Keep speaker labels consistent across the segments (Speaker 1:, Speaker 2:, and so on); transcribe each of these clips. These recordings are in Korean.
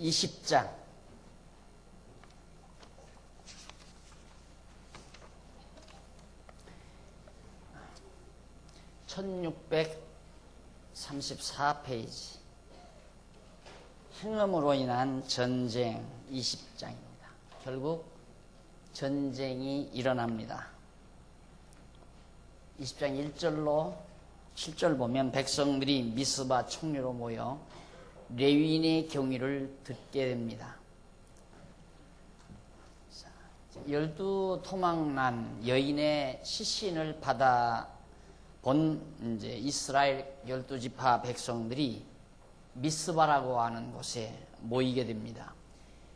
Speaker 1: 20장 1634페이지 행음으로 인한 전쟁 20장입니다. 결국 전쟁이 일어납니다. 20장 1절로 7절 보면 백성들이 미스바 총리로 모여 레위인의 경위를 듣게 됩니다. 12 토막난 여인의 시신을 받아 본 이제 이스라엘 12지파 백성들이 미스바라고 하는 곳에 모이게 됩니다.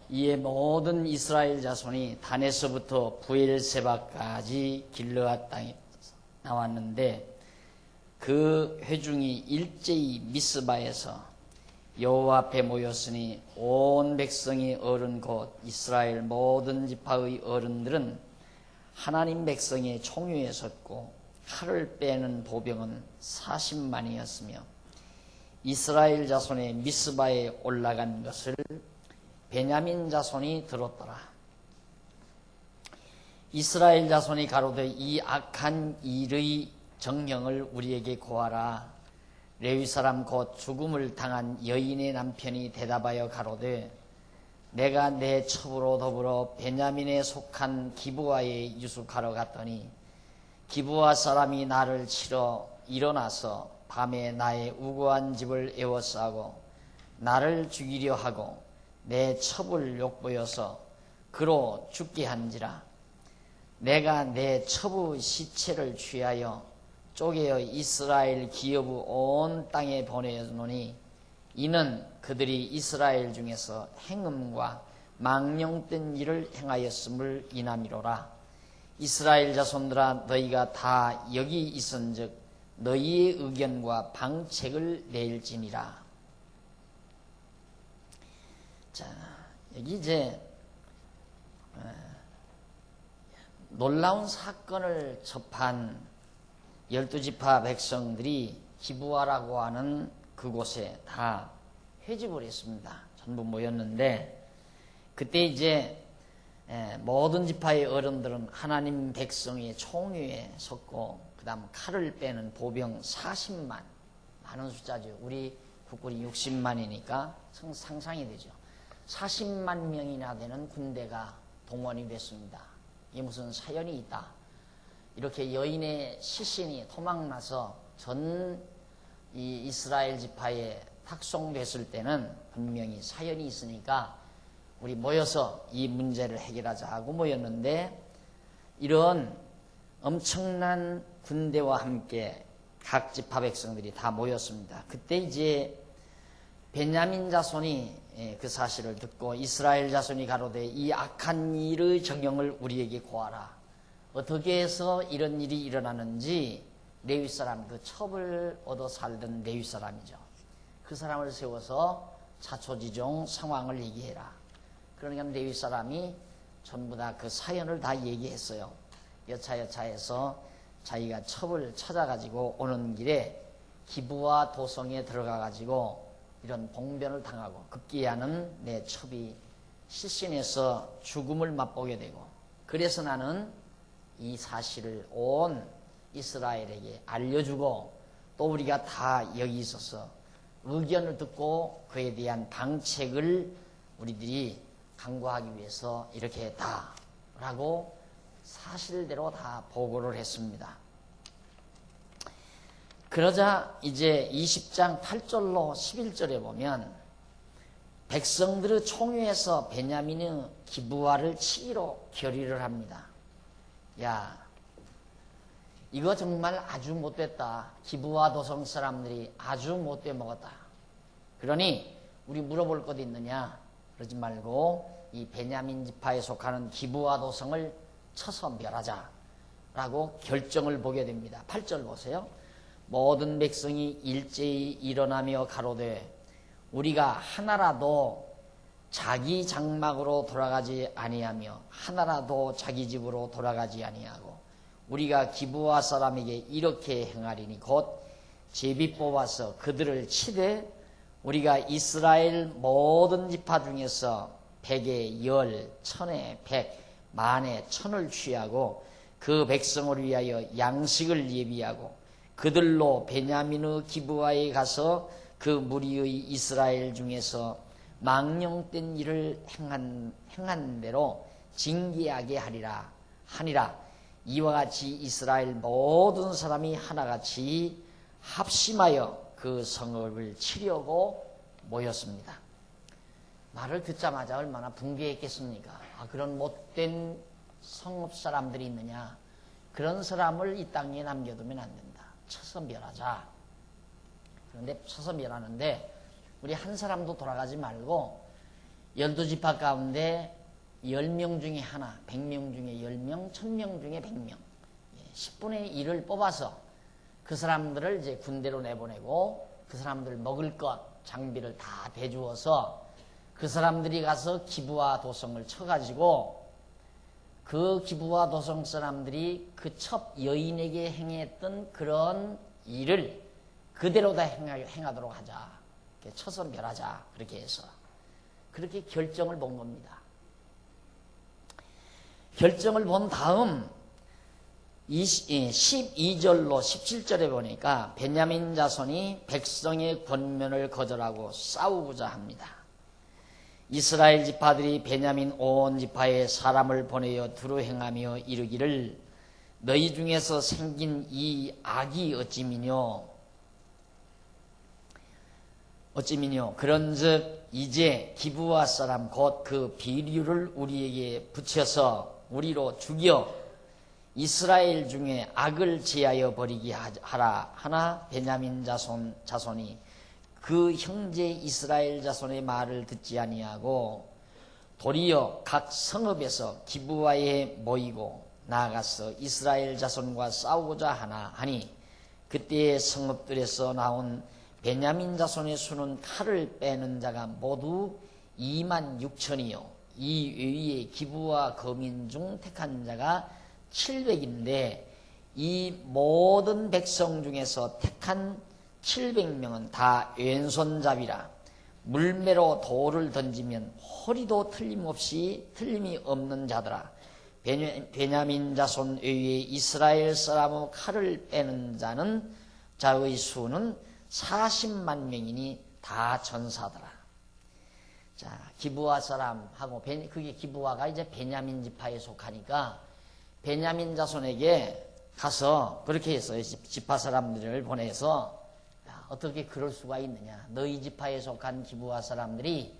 Speaker 1: 이에 모든 이스라엘 자손이 단에서부터 부엘세바까지 길르앗 땅에 나왔는데 그 회중이 일제히 미스바에서 여호와 앞에 모였으니 온 백성이 어른 곧 이스라엘 모든 지파의 어른들은 하나님 백성의 총위에 섰고 칼을 빼는 보병은 40만이었으며 이스라엘 자손의 미스바에 올라간 것을 베냐민 자손이 들었더라. 이스라엘 자손이 가로되 이 악한 일의 정령을 우리에게 고하라. 레위 사람 곧 죽음을 당한 여인의 남편이 대답하여 가로되 내가 내 첩으로 더불어 베냐민에 속한 기브아에 유숙하러 갔더니 기브아 사람이 나를 치러 일어나서 밤에 나의 우거한 집을 에워싸고 나를 죽이려 하고 내 첩을 욕보여서 그로 죽게 한지라. 내가 내 첩의 시체를 취하여 쪼개어 이스라엘 기업의 온 땅에 보내노니 이는 그들이 이스라엘 중에서 행음과 망령된 일을 행하였음을 인함이로라. 이스라엘 자손들아 너희가 다 여기 있은즉 너희의 의견과 방책을 내일지니라. 자, 여기 이제 놀라운 사건을 접한 12지파 백성들이 기브아라고 하는 그곳에 다 회집을 했습니다. 전부 모였는데 그때 이제 모든 지파의 어른들은 하나님 백성의 총위에 섰고 그 다음 칼을 빼는 보병 40만, 많은 숫자죠. 우리 국군이 60만이니까 상상이 되죠. 40만 명이나 되는 군대가 동원이 됐습니다. 이게 무슨 사연이 있다. 이렇게 여인의 시신이 토막나서 전 이스라엘 지파에 탁송됐을 때는 분명히 사연이 있으니까 우리 모여서 이 문제를 해결하자 하고 모였는데 이런 엄청난 군대와 함께 각 지파 백성들이 다 모였습니다. 그때 이제 베냐민 자손이 그 사실을 듣고 이스라엘 자손이 가로되 이 악한 일의 정령을 우리에게 고하라. 어떻게 해서 이런 일이 일어나는지 레위 사람, 그 첩을 얻어 살던 레위 사람이죠. 그 사람을 세워서 자초지종 상황을 얘기해라. 그러니까 레위 사람이 전부 다 그 사연을 다 얘기했어요. 여차여차해서 자기가 첩을 찾아가지고 오는 길에 기브아 도성에 들어가가지고 이런 봉변을 당하고 급기야는 내 첩이 시신에서 죽음을 맛보게 되고 그래서 나는 이 사실을 온 이스라엘에게 알려주고 또 우리가 다 여기 있어서 의견을 듣고 그에 대한 방책을 우리들이 강구하기 위해서 이렇게 했다 라고 사실대로 다 보고를 했습니다. 그러자 이제 20장 8절로 11절에 보면 백성들의 총회에서 베냐민의 기브아를 치기로 결의를 합니다. 야, 이거 정말 아주 못됐다. 기브아 도성 사람들이 아주 못돼 먹었다. 그러니 우리 물어볼 것 있느냐? 그러지 말고 이 베냐민 지파에 속하는 기브아 도성을 쳐서 멸하자 라고 결정을 보게 됩니다. 8절 보세요. 모든 백성이 일제히 일어나며 가로되 우리가 하나라도 자기 장막으로 돌아가지 아니하며 하나라도 자기 집으로 돌아가지 아니하고 우리가 기브아 사람에게 이렇게 행하리니 곧 제비 뽑아서 그들을 치되 우리가 이스라엘 모든 지파 중에서 100에 10, 1000에 100, 만에 1000을 취하고 그 백성을 위하여 양식을 예비하고 그들로 베냐민의 기브아에 가서 그 무리의 이스라엘 중에서 망령된 일을 행한 대로 징계하게 하니라. 이와 같이 이스라엘 모든 사람이 하나같이 합심하여 그 성읍을 치려고 모였습니다. 말을 듣자마자 얼마나 분개했겠습니까? 그런 못된 성읍 사람들이 있느냐? 그런 사람을 이 땅에 남겨두면 안 된다. 쳐서 멸하자. 그런데 쳐서 멸하는데 우리 한 사람도 돌아가지 말고 12지파 가운데 10명 중에 하나, 100명 중에 10명, 1000명 중에 100명, 10분의 1을 뽑아서 그 사람들을 이제 군대로 내보내고 그 사람들 먹을 것, 장비를 다 대주어서 그 사람들이 가서 기브아 도성을 쳐가지고 그 기브아 도성 사람들이 그 첩 여인에게 행했던 그런 일을 그대로 다 행하도록 하자. 쳐서 멸하자. 그렇게 해서 그렇게 결정을 본 겁니다. 결정을 본 다음 12절로 17절에 보니까 베냐민 자손이 백성의 권면을 거절하고 싸우고자 합니다. 이스라엘 지파들이 베냐민 온 지파에 사람을 보내어 두루 행하며 이르기를 너희 중에서 생긴 이 악이 어찌미뇨 그런즉 이제 기브아 사람 곧 그 비류를 우리에게 붙여서 우리로 죽여 이스라엘 중에 악을 제하여 버리게 하라 하나 베냐민 자손이 그 형제 이스라엘 자손의 말을 듣지 아니하고 도리어 각 성읍에서 기브아에 모이고 나아가서 이스라엘 자손과 싸우고자 하니 그때의 성읍들에서 나온 베냐민 자손의 수는 칼을 빼는 자가 모두 26,000이요 이 외에 기브아 거민 중 택한 자가 700인데 이 모든 백성 중에서 택한 700명은 다 왼손잡이라 물매로 돌을 던지면 허리도 틀림이 없는 자더라. 베냐민 자손 외에 이스라엘 사람의 칼을 빼는 자의 수는 40만 명이니 다 전사더라. 자, 기브아 사람하고 그게 기브아가 이제 베냐민 지파에 속하니까 베냐민 자손에게 가서 그렇게 해서 지파 사람들을 보내서 어떻게 그럴 수가 있느냐. 너희 지파에 속한 기브아 사람들이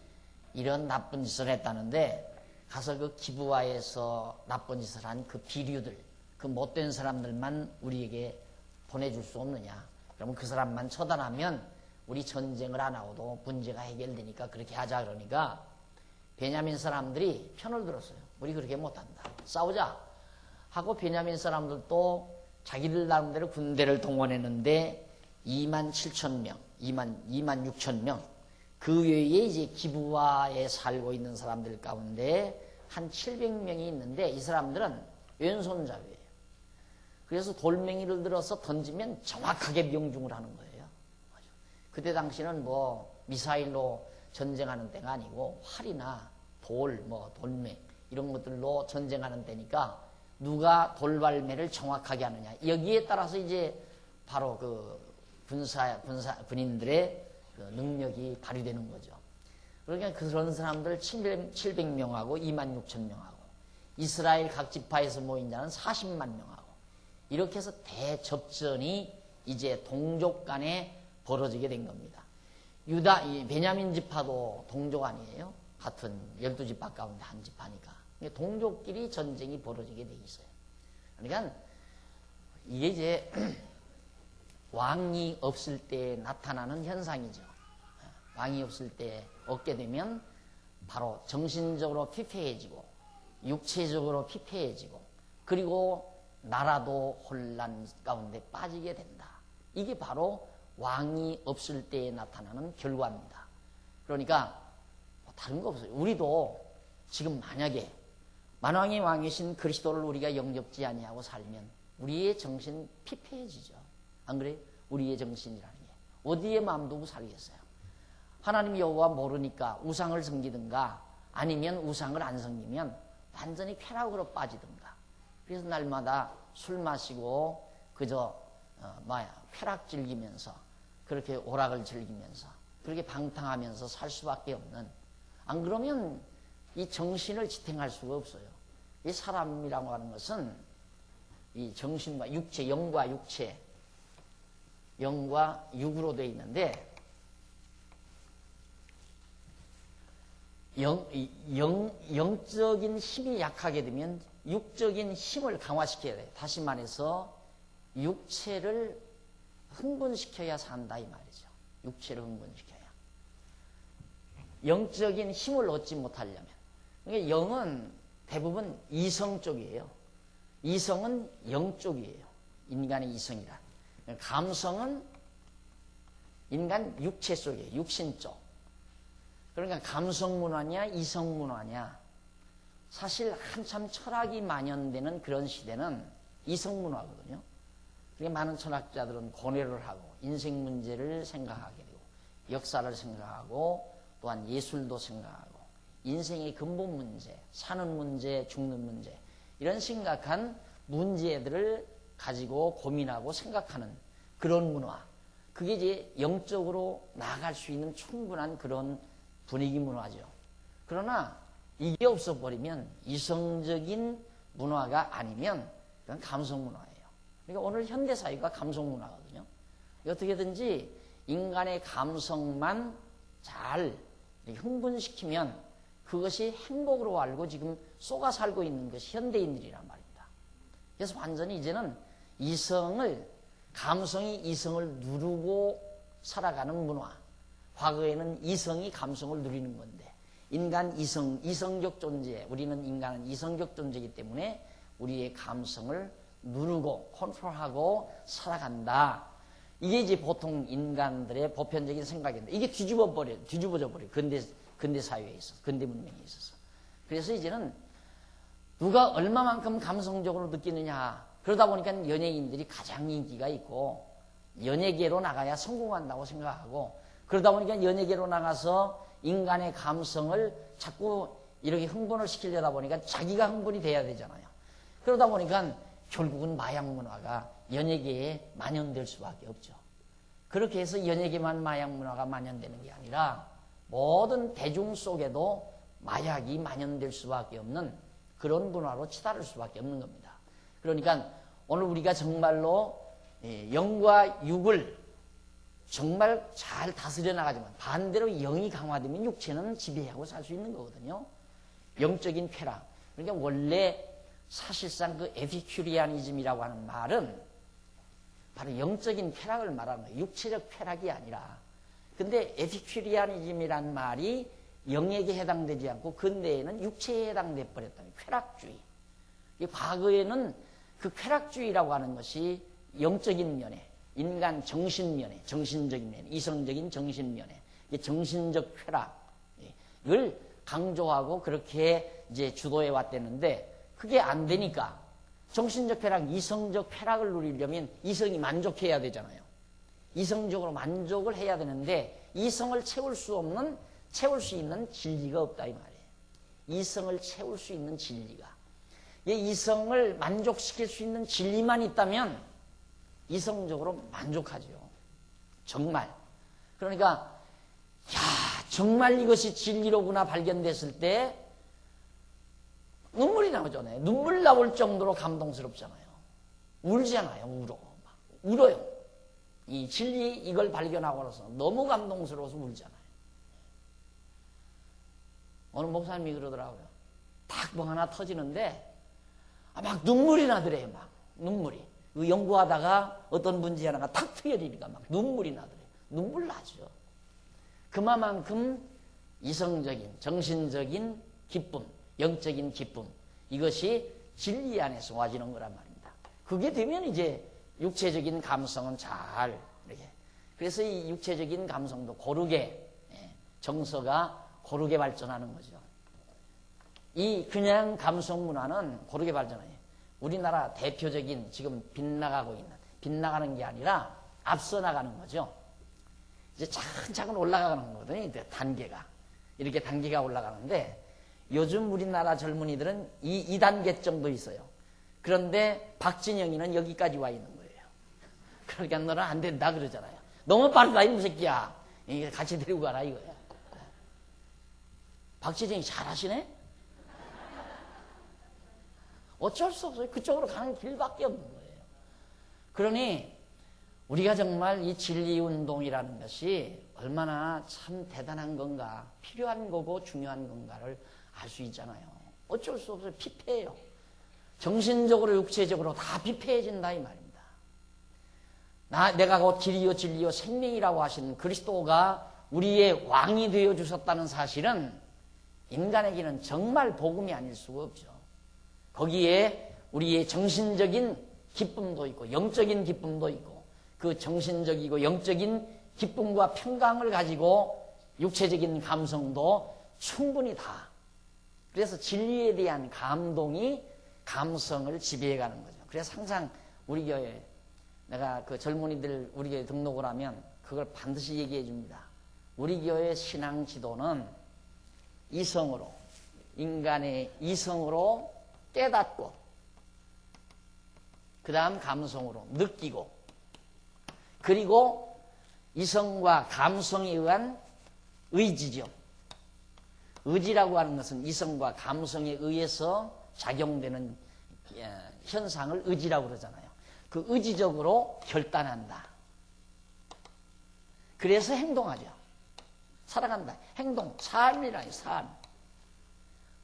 Speaker 1: 이런 나쁜 짓을 했다는데 가서 그 기브아에서 나쁜 짓을 한 그 비류들, 그 못된 사람들만 우리에게 보내줄 수 없느냐. 그러면 그 사람만 처단하면 우리 전쟁을 안 하고도 문제가 해결되니까 그렇게 하자. 그러니까 베냐민 사람들이 편을 들었어요. 우리 그렇게 못한다. 싸우자 하고 베냐민 사람들도 자기들 나름대로 군대를 동원했는데 27,000명, 26,000명. 그 외에 이제 기브아에 살고 있는 사람들 가운데 한 700명이 있는데 이 사람들은 왼손잡이에요. 그래서 돌멩이를 들어서 던지면 정확하게 명중을 하는 거예요. 그때 당시는 뭐 미사일로 전쟁하는 때가 아니고 활이나 돌, 돌멩 이런 것들로 전쟁하는 때니까 누가 돌발매를 정확하게 하느냐. 여기에 따라서 이제 바로 그 군인들의 그 능력이 발휘되는 거죠. 그러니까 그런 사람들 700명하고 26,000명하고 이스라엘 각 지파에서 모인 자는 40만 명하고 이렇게 해서 대접전이 이제 동족 간에 벌어지게 된 겁니다. 베냐민 지파도 동족 아니에요? 같은 12지파 가운데 한 지파니까. 동족끼리 전쟁이 벌어지게 돼 있어요. 그러니까 이게 이제 왕이 없을 때 나타나는 현상이죠. 왕이 없을 때 얻게 되면 바로 정신적으로 피폐해지고 육체적으로 피폐해지고 그리고 나라도 혼란 가운데 빠지게 된다. 이게 바로 왕이 없을 때 나타나는 결과입니다. 그러니까 다른 거 없어요. 우리도 지금 만약에 만왕의 왕이신 그리스도를 우리가 영접지 아니하고 살면 우리의 정신 피폐해지죠. 안 그래요? 우리의 정신이라는 게 어디에 마음 두고 살겠어요? 하나님 여호와 모르니까 우상을 섬기든가 아니면 우상을 안 섬기면 완전히 쾌락으로 빠지든가. 그래서 날마다 술 마시고 그저 쾌락 즐기면서 그렇게 오락을 즐기면서 그렇게 방탕하면서 살 수밖에 없는, 안 그러면 이 정신을 지탱할 수가 없어요. 이 사람이라고 하는 것은 이 정신과 육체, 영과 육체, 영과 육으로 되어 있는데 영적인 힘이 약하게 되면 육적인 힘을 강화시켜야 돼요. 다시 말해서 육체를 흥분시켜야 산다 이 말이죠. 육체를 흥분시켜야. 영적인 힘을 얻지 못하려면. 그러니까 영은 대부분 이성 쪽이에요. 이성은 영 쪽이에요. 인간의 이성이란. 감성은 인간 육체 쪽이에요. 육신 쪽. 그러니까 감성 문화냐 이성 문화냐. 사실 한참 철학이 만연되는 그런 시대는 이성 문화거든요. 그러니까 많은 철학자들은 고뇌를 하고 인생 문제를 생각하게 되고 역사를 생각하고 또한 예술도 생각하고 인생의 근본 문제, 사는 문제, 죽는 문제, 이런 심각한 문제들을 가지고 고민하고 생각하는 그런 문화. 그게 이제 영적으로 나아갈 수 있는 충분한 그런 분위기 문화죠. 그러나 이게 없어버리면 이성적인 문화가 아니면 그건 감성 문화예요. 그러니까 오늘 현대사회가 감성 문화거든요. 어떻게든지 인간의 감성만 잘 흥분시키면 그것이 행복으로 알고 지금 쏘가 살고 있는 것이 현대인들이란 말입니다. 그래서 완전히 이제는 감성이 이성을 누르고 살아가는 문화. 과거에는 이성이 감성을 누리는 건데, 인간 이성적 존재, 우리는 인간은 이성적 존재이기 때문에 우리의 감성을 누르고 컨트롤하고 살아간다. 이게 이제 보통 인간들의 보편적인 생각인데, 이게 뒤집어져 버려. 근대 사회에 있어서, 근대 문명에 있어서. 그래서 이제는 누가 얼마만큼 감성적으로 느끼느냐. 그러다 보니까 연예인들이 가장 인기가 있고, 연예계로 나가야 성공한다고 생각하고, 그러다 보니까 연예계로 나가서 인간의 감성을 자꾸 이렇게 흥분을 시키려다 보니까 자기가 흥분이 돼야 되잖아요. 그러다 보니까 결국은 마약 문화가 연예계에 만연될 수밖에 없죠. 그렇게 해서 연예계만 마약 문화가 만연되는 게 아니라 모든 대중 속에도 마약이 만연될 수밖에 없는 그런 문화로 치달을 수밖에 없는 겁니다. 그러니까 오늘 우리가 정말로 영과 육을 정말 잘 다스려 나가지만 반대로 영이 강화되면 육체는 지배하고 살 수 있는 거거든요. 영적인 쾌락. 그러니까 원래 사실상 그 에피큐리아니즘이라고 하는 말은 바로 영적인 쾌락을 말하는 거예요. 육체적 쾌락이 아니라. 근데 에피큐리아니즘이란 말이 영에게 해당되지 않고 근대에는 육체에 해당돼 버렸다는 쾌락주의. 과거에는 그 쾌락주의라고 하는 것이 영적인 면에, 인간 정신면에, 정신적인 면에, 이성적인 정신면에, 정신적 쾌락을 강조하고 그렇게 이제 주도해 왔댔는데, 그게 안 되니까 정신적 쾌락, 이성적 쾌락을 누리려면 이성이 만족해야 되잖아요. 이성적으로 만족을 해야 되는데 이성을 채울 수 있는 진리가 없다 이 말이에요. 이성을 채울 수 있는 진리가. 이성을 만족시킬 수 있는 진리만 있다면 이성적으로 만족하죠. 정말. 그러니까 정말 이것이 진리로구나 발견됐을 때 눈물이 나오잖아요. 눈물 나올 정도로 감동스럽잖아요. 울잖아요. 울어요. 이 진리 이걸 발견하고 나서 너무 감동스러워서 울잖아요. 어느 목사님이 그러더라고요. 딱 뭐 하나 터지는데 막 눈물이 나더래요. 막 눈물이. 연구하다가 어떤 문제 하나가 탁 트여지니까 막 눈물이 나더래요. 눈물 나죠. 그만큼 이성적인, 정신적인 기쁨, 영적인 기쁨, 이것이 진리 안에서 와지는 거란 말입니다. 그게 되면 이제 육체적인 감성은 잘 이렇게. 그래서 이 육체적인 감성도 고르게, 정서가 고르게 발전하는 거죠. 이 그냥 감성 문화는 고르게 발전해요. 우리나라 대표적인 지금 빗나가는 게 아니라 앞서 나가는 거죠. 이제 차근차근 올라가는 거거든요. 이제 단계가. 이렇게 단계가 올라가는데 요즘 우리나라 젊은이들은 이 2단계 정도 있어요. 그런데 박진영이는 여기까지 와 있는 거예요. 그러니까 너는 안 된다 그러잖아요. 너무 빠르다 이놈 새끼야. 같이 데리고 가라 이거야. 박진영이 잘하시네? 어쩔 수 없어요. 그쪽으로 가는 길밖에 없는 거예요. 그러니 우리가 정말 이 진리운동이라는 것이 얼마나 참 대단한 건가, 필요한 거고 중요한 건가를 알 수 있잖아요. 어쩔 수 없어요. 피폐해요. 정신적으로 육체적으로 다 피폐해진다 이 말입니다. 내가 곧 길이요 진리요 생명이라고 하시는 그리스도가 우리의 왕이 되어 주셨다는 사실은 인간에게는 정말 복음이 아닐 수가 없죠. 거기에 우리의 정신적인 기쁨도 있고 영적인 기쁨도 있고 그 정신적이고 영적인 기쁨과 평강을 가지고 육체적인 감성도 충분히 다. 그래서 진리에 대한 감동이 감성을 지배해가는 거죠. 그래서 항상 우리 교회 내가 그 젊은이들 우리 교회 등록을 하면 그걸 반드시 얘기해 줍니다. 우리 교회 신앙 지도는 이성으로 인간의 이성으로 깨닫고 그 다음 감성으로 느끼고 그리고 이성과 감성에 의한 의지죠. 의지라고 하는 것은 이성과 감성에 의해서 작용되는 현상을 의지라고 그러잖아요. 그 의지적으로 결단한다. 그래서 행동하죠. 살아간다. 행동, 삶이라요, 삶.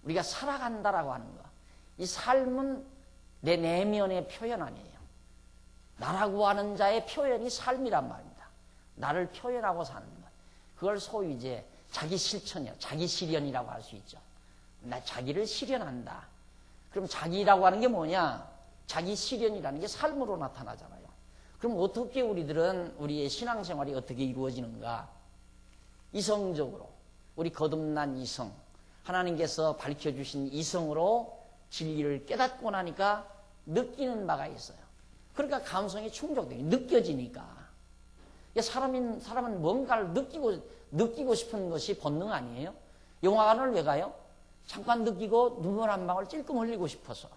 Speaker 1: 우리가 살아간다라고 하는 거. 이 삶은 내 내면의 표현 아니에요. 나라고 하는 자의 표현이 삶이란 말입니다. 나를 표현하고 사는 것. 그걸 소위 이제 자기 실천이요. 자기 실현이라고 할 수 있죠. 나 자기를 실현한다. 그럼 자기라고 하는 게 뭐냐? 자기 실현이라는 게 삶으로 나타나잖아요. 그럼 어떻게 우리들은 우리의 신앙생활이 어떻게 이루어지는가? 이성적으로 우리 거듭난 이성 하나님께서 밝혀주신 이성으로 진리를 깨닫고 나니까 느끼는 바가 있어요. 그러니까 감성이 충족돼요. 느껴지니까. 사람은 뭔가를 느끼고 싶은 것이 본능 아니에요? 영화관을 왜 가요? 잠깐 느끼고 눈물 한 방울 찔끔 흘리고 싶어서.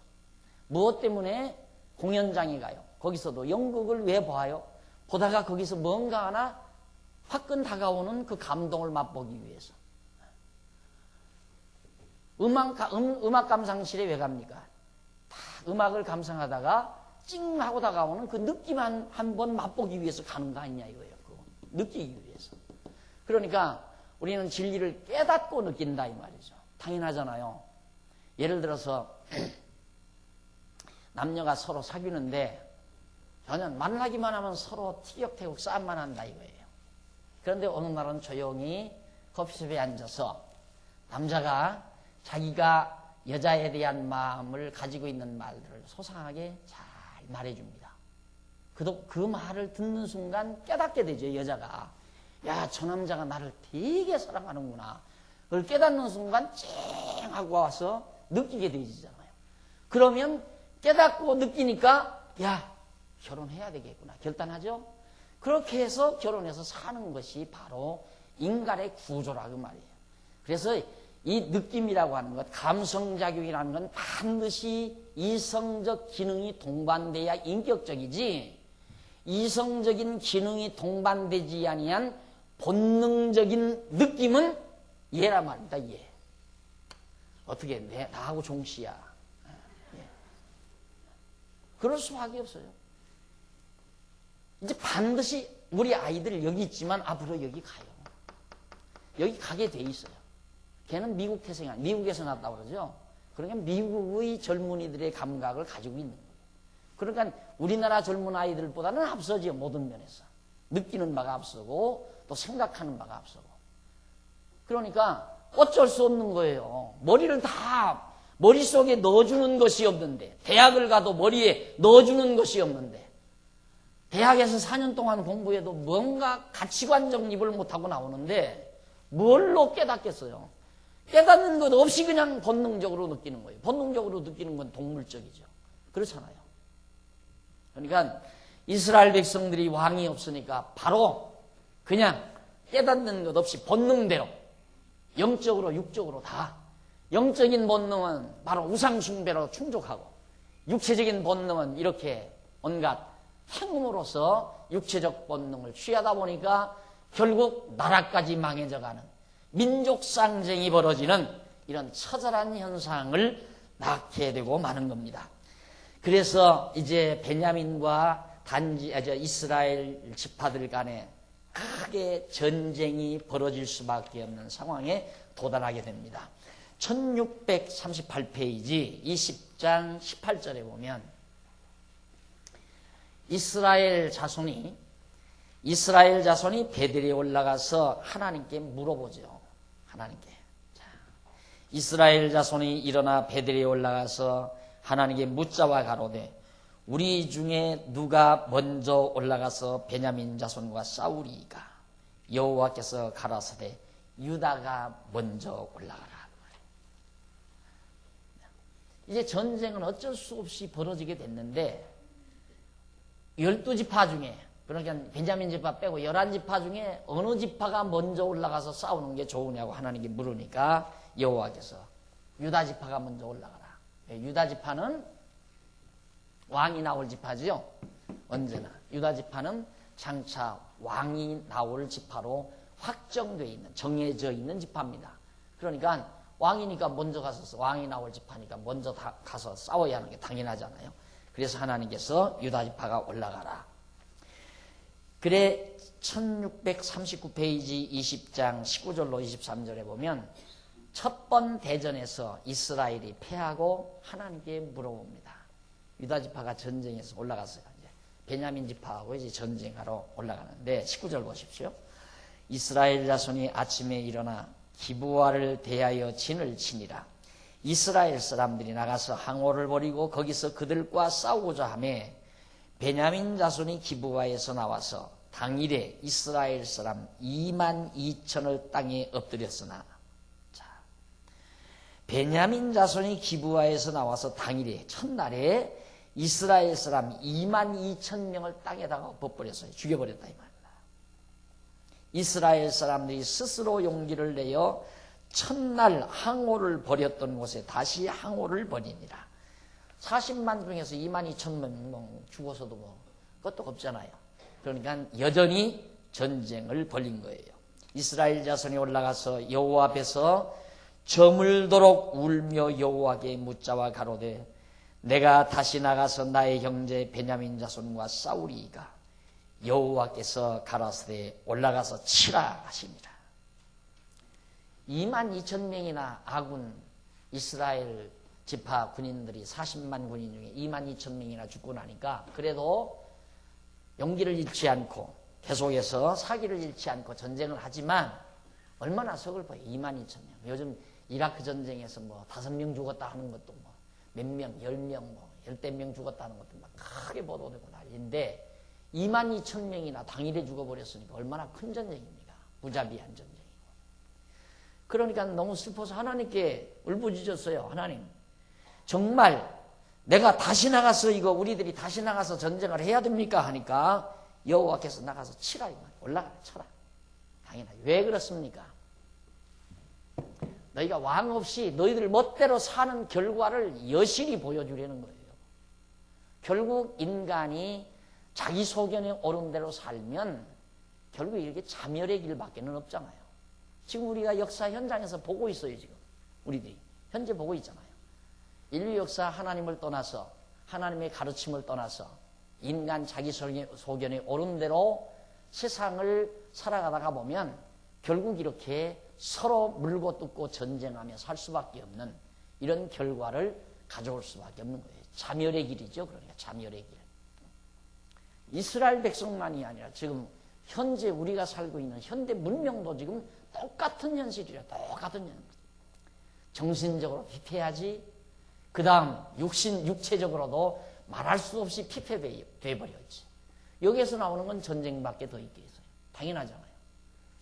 Speaker 1: 무엇 때문에 공연장에 가요? 거기서도 연극을 왜 봐요? 보다가 거기서 뭔가 하나 화끈 다가오는 그 감동을 맛보기 위해서. 음악 감상실에 왜 갑니까? 다 음악을 감상하다가 찡 하고 다가오는 그 느낌 한 번 맛보기 위해서 가는 거 아니냐 이거예요. 그거. 느끼기 위해서. 그러니까 우리는 진리를 깨닫고 느낀다 이 말이죠. 당연하잖아요. 예를 들어서 남녀가 서로 사귀는데 전혀 만나기만 하면 서로 티격태격 싸움만 한다 이거예요. 그런데 어느 날은 조용히 커피숍에 앉아서 남자가 자기가 여자에 대한 마음을 가지고 있는 말들을 소상하게 잘 말해줍니다. 그 말을 듣는 순간 깨닫게 되죠. 여자가. 야, 저 남자가 나를 되게 사랑하는구나. 그걸 깨닫는 순간 쨍 하고 와서 느끼게 되잖아요. 그러면 깨닫고 느끼니까 야, 결혼해야 되겠구나. 결단하죠. 그렇게 해서 결혼해서 사는 것이 바로 인간의 구조라고 말이에요. 그래서 이 느낌이라고 하는 것, 감성작용이라는 건 반드시 이성적 기능이 동반돼야 인격적이지, 이성적인 기능이 동반되지 아니한 본능적인 느낌은 얘란 말입니다. 얘. 어떻게 나하고 종씨야. 예. 그럴 수밖에 없어요. 이제 반드시 우리 아이들 여기 있지만 앞으로 여기 가요. 여기 가게 돼 있어요. 걔는 미국 태생이 아니에요. 미국에서 났다고 그러죠. 그러니까 미국의 젊은이들의 감각을 가지고 있는 거예요. 그러니까 우리나라 젊은 아이들보다는 앞서지요. 모든 면에서. 느끼는 바가 앞서고 또 생각하는 바가 앞서고. 그러니까 어쩔 수 없는 거예요. 머리를 다 머릿속에 넣어주는 것이 없는데, 대학을 가도 머리에 넣어주는 것이 없는데, 대학에서 4년 동안 공부해도 뭔가 가치관 정립을 못하고 나오는데 뭘로 깨닫겠어요? 깨닫는 것 없이 그냥 본능적으로 느끼는 거예요. 본능적으로 느끼는 건 동물적이죠. 그렇잖아요. 그러니까 이스라엘 백성들이 왕이 없으니까 바로 그냥 깨닫는 것 없이 본능대로 영적으로 육적으로 다 영적인 본능은 바로 우상숭배로 충족하고 육체적인 본능은 이렇게 온갖 행음으로써 육체적 본능을 취하다 보니까 결국 나라까지 망해져가는 민족상쟁이 벌어지는 이런 처절한 현상을 낳게 되고 마는 겁니다. 그래서 이제 베냐민과 이스라엘 지파들 간에 크게 전쟁이 벌어질 수밖에 없는 상황에 도달하게 됩니다. 1638페이지 20장 18절에 보면 이스라엘 자손이 베델에 올라가서 하나님께 물어보죠. 하나님께. 자, 이스라엘 자손이 일어나 베델에 올라가서 하나님께 묻자와 가로되 우리 중에 누가 먼저 올라가서 베냐민 자손과 싸우리이까? 여호와께서 가라사대 유다가 먼저 올라가라. 이제 전쟁은 어쩔 수 없이 벌어지게 됐는데 12지파 중에 그러니까 베냐민 지파 빼고 11지파 중에 어느 지파가 먼저 올라가서 싸우는 게 좋으냐고 하나님께 물으니까 여호와께서 유다 지파가 먼저 올라가라. 유다 지파는 왕이 나올 지파지요. 언제나 유다 지파는 장차 왕이 나올 지파로 확정되어 있는 정해져 있는 지파입니다. 그러니까 왕이니까 먼저 가서 왕이 나올 지파니까 먼저 가서 싸워야 하는 게 당연하잖아요. 그래서 하나님께서 유다 지파가 올라가라. 그래 1639페이지 20장 19절로 23절에 보면 첫 번 대전에서 이스라엘이 패하고 하나님께 물어봅니다. 유다 지파가 전쟁에서 올라갔어요. 이제 베냐민 지파하고 이제 전쟁하러 올라가는데 19절 보십시오. 이스라엘 자손이 아침에 일어나 기브아를 대하여 진을 치니라. 이스라엘 사람들이 나가서 항오를 벌이고 거기서 그들과 싸우고자 하며 베냐민 자손이 기브아에서 나와서 당일에 이스라엘 사람 2만 2천을 땅에 엎드렸으나 자, 베냐민 자손이 기브아에서 나와서 당일에 첫날에 이스라엘 사람 2만 2천 명을 땅에다가 엎어버렸어요. 죽여버렸다 이 말이다. 이스라엘 사람들이 스스로 용기를 내어 첫날 항오를 벌였던 곳에 다시 항오를 벌이니라. 40만 중에서 2만 2천 명 죽어서도 뭐 그것도 없잖아요. 그러니까 여전히 전쟁을 벌인 거예요. 이스라엘 자손이 올라가서 여호와 앞에서 저물도록 울며 여호와께 묻자와 가로되 내가 다시 나가서 나의 형제 베냐민 자손과 싸우리이까? 여호와께서 가라사대 올라가서 치라 하십니다. 2만 2천 명이나 아군 이스라엘 지파 군인들이 40만 군인 중에 2만 2천 명이나 죽고 나니까 그래도 용기를 잃지 않고 계속해서 사기를 잃지 않고 전쟁을 하지만 얼마나 서글퍼요. 2만 2천 명. 요즘 이라크 전쟁에서 뭐 5명 죽었다 하는 것도 뭐 몇 명, 10명, 뭐 10명 죽었다 하는 것도 막 크게 보도되고 난리인데 2만 2천 명이나 당일에 죽어버렸으니까 얼마나 큰 전쟁입니까? 무자비한 전쟁이고. 그러니까 너무 슬퍼서 하나님께 울부짖었어요. 하나님, 정말 내가 다시 나가서 이거 우리들이 다시 나가서 전쟁을 해야 됩니까? 하니까 여호와께서 나가서 치라 이 말이야. 올라가라 쳐라. 당연하죠. 왜 그렇습니까? 너희가 왕 없이 너희들 멋대로 사는 결과를 여실히 보여주려는 거예요. 결국 인간이 자기 소견에 옳은 대로 살면 결국 이렇게 자멸의 길밖에는 없잖아요. 지금 우리가 역사 현장에서 보고 있어요. 지금 우리들이 현재 보고 있잖아요. 인류 역사 하나님을 떠나서 하나님의 가르침을 떠나서 인간 자기 소견에 옳은 대로 세상을 살아가다가 보면 결국 이렇게 서로 물고 뜯고 전쟁하며 살 수밖에 없는 이런 결과를 가져올 수밖에 없는 거예요. 자멸의 길이죠. 그러니까 자멸의 길. 이스라엘 백성만이 아니라 지금 현재 우리가 살고 있는 현대 문명도 지금 똑같은 현실이라 똑같은 현실. 정신적으로 피폐하지. 그 다음 육체적으로도 말할 수 없이 피폐돼 버렸지. 여기에서 나오는 건 전쟁밖에 더 있겠어요. 당연하잖아요.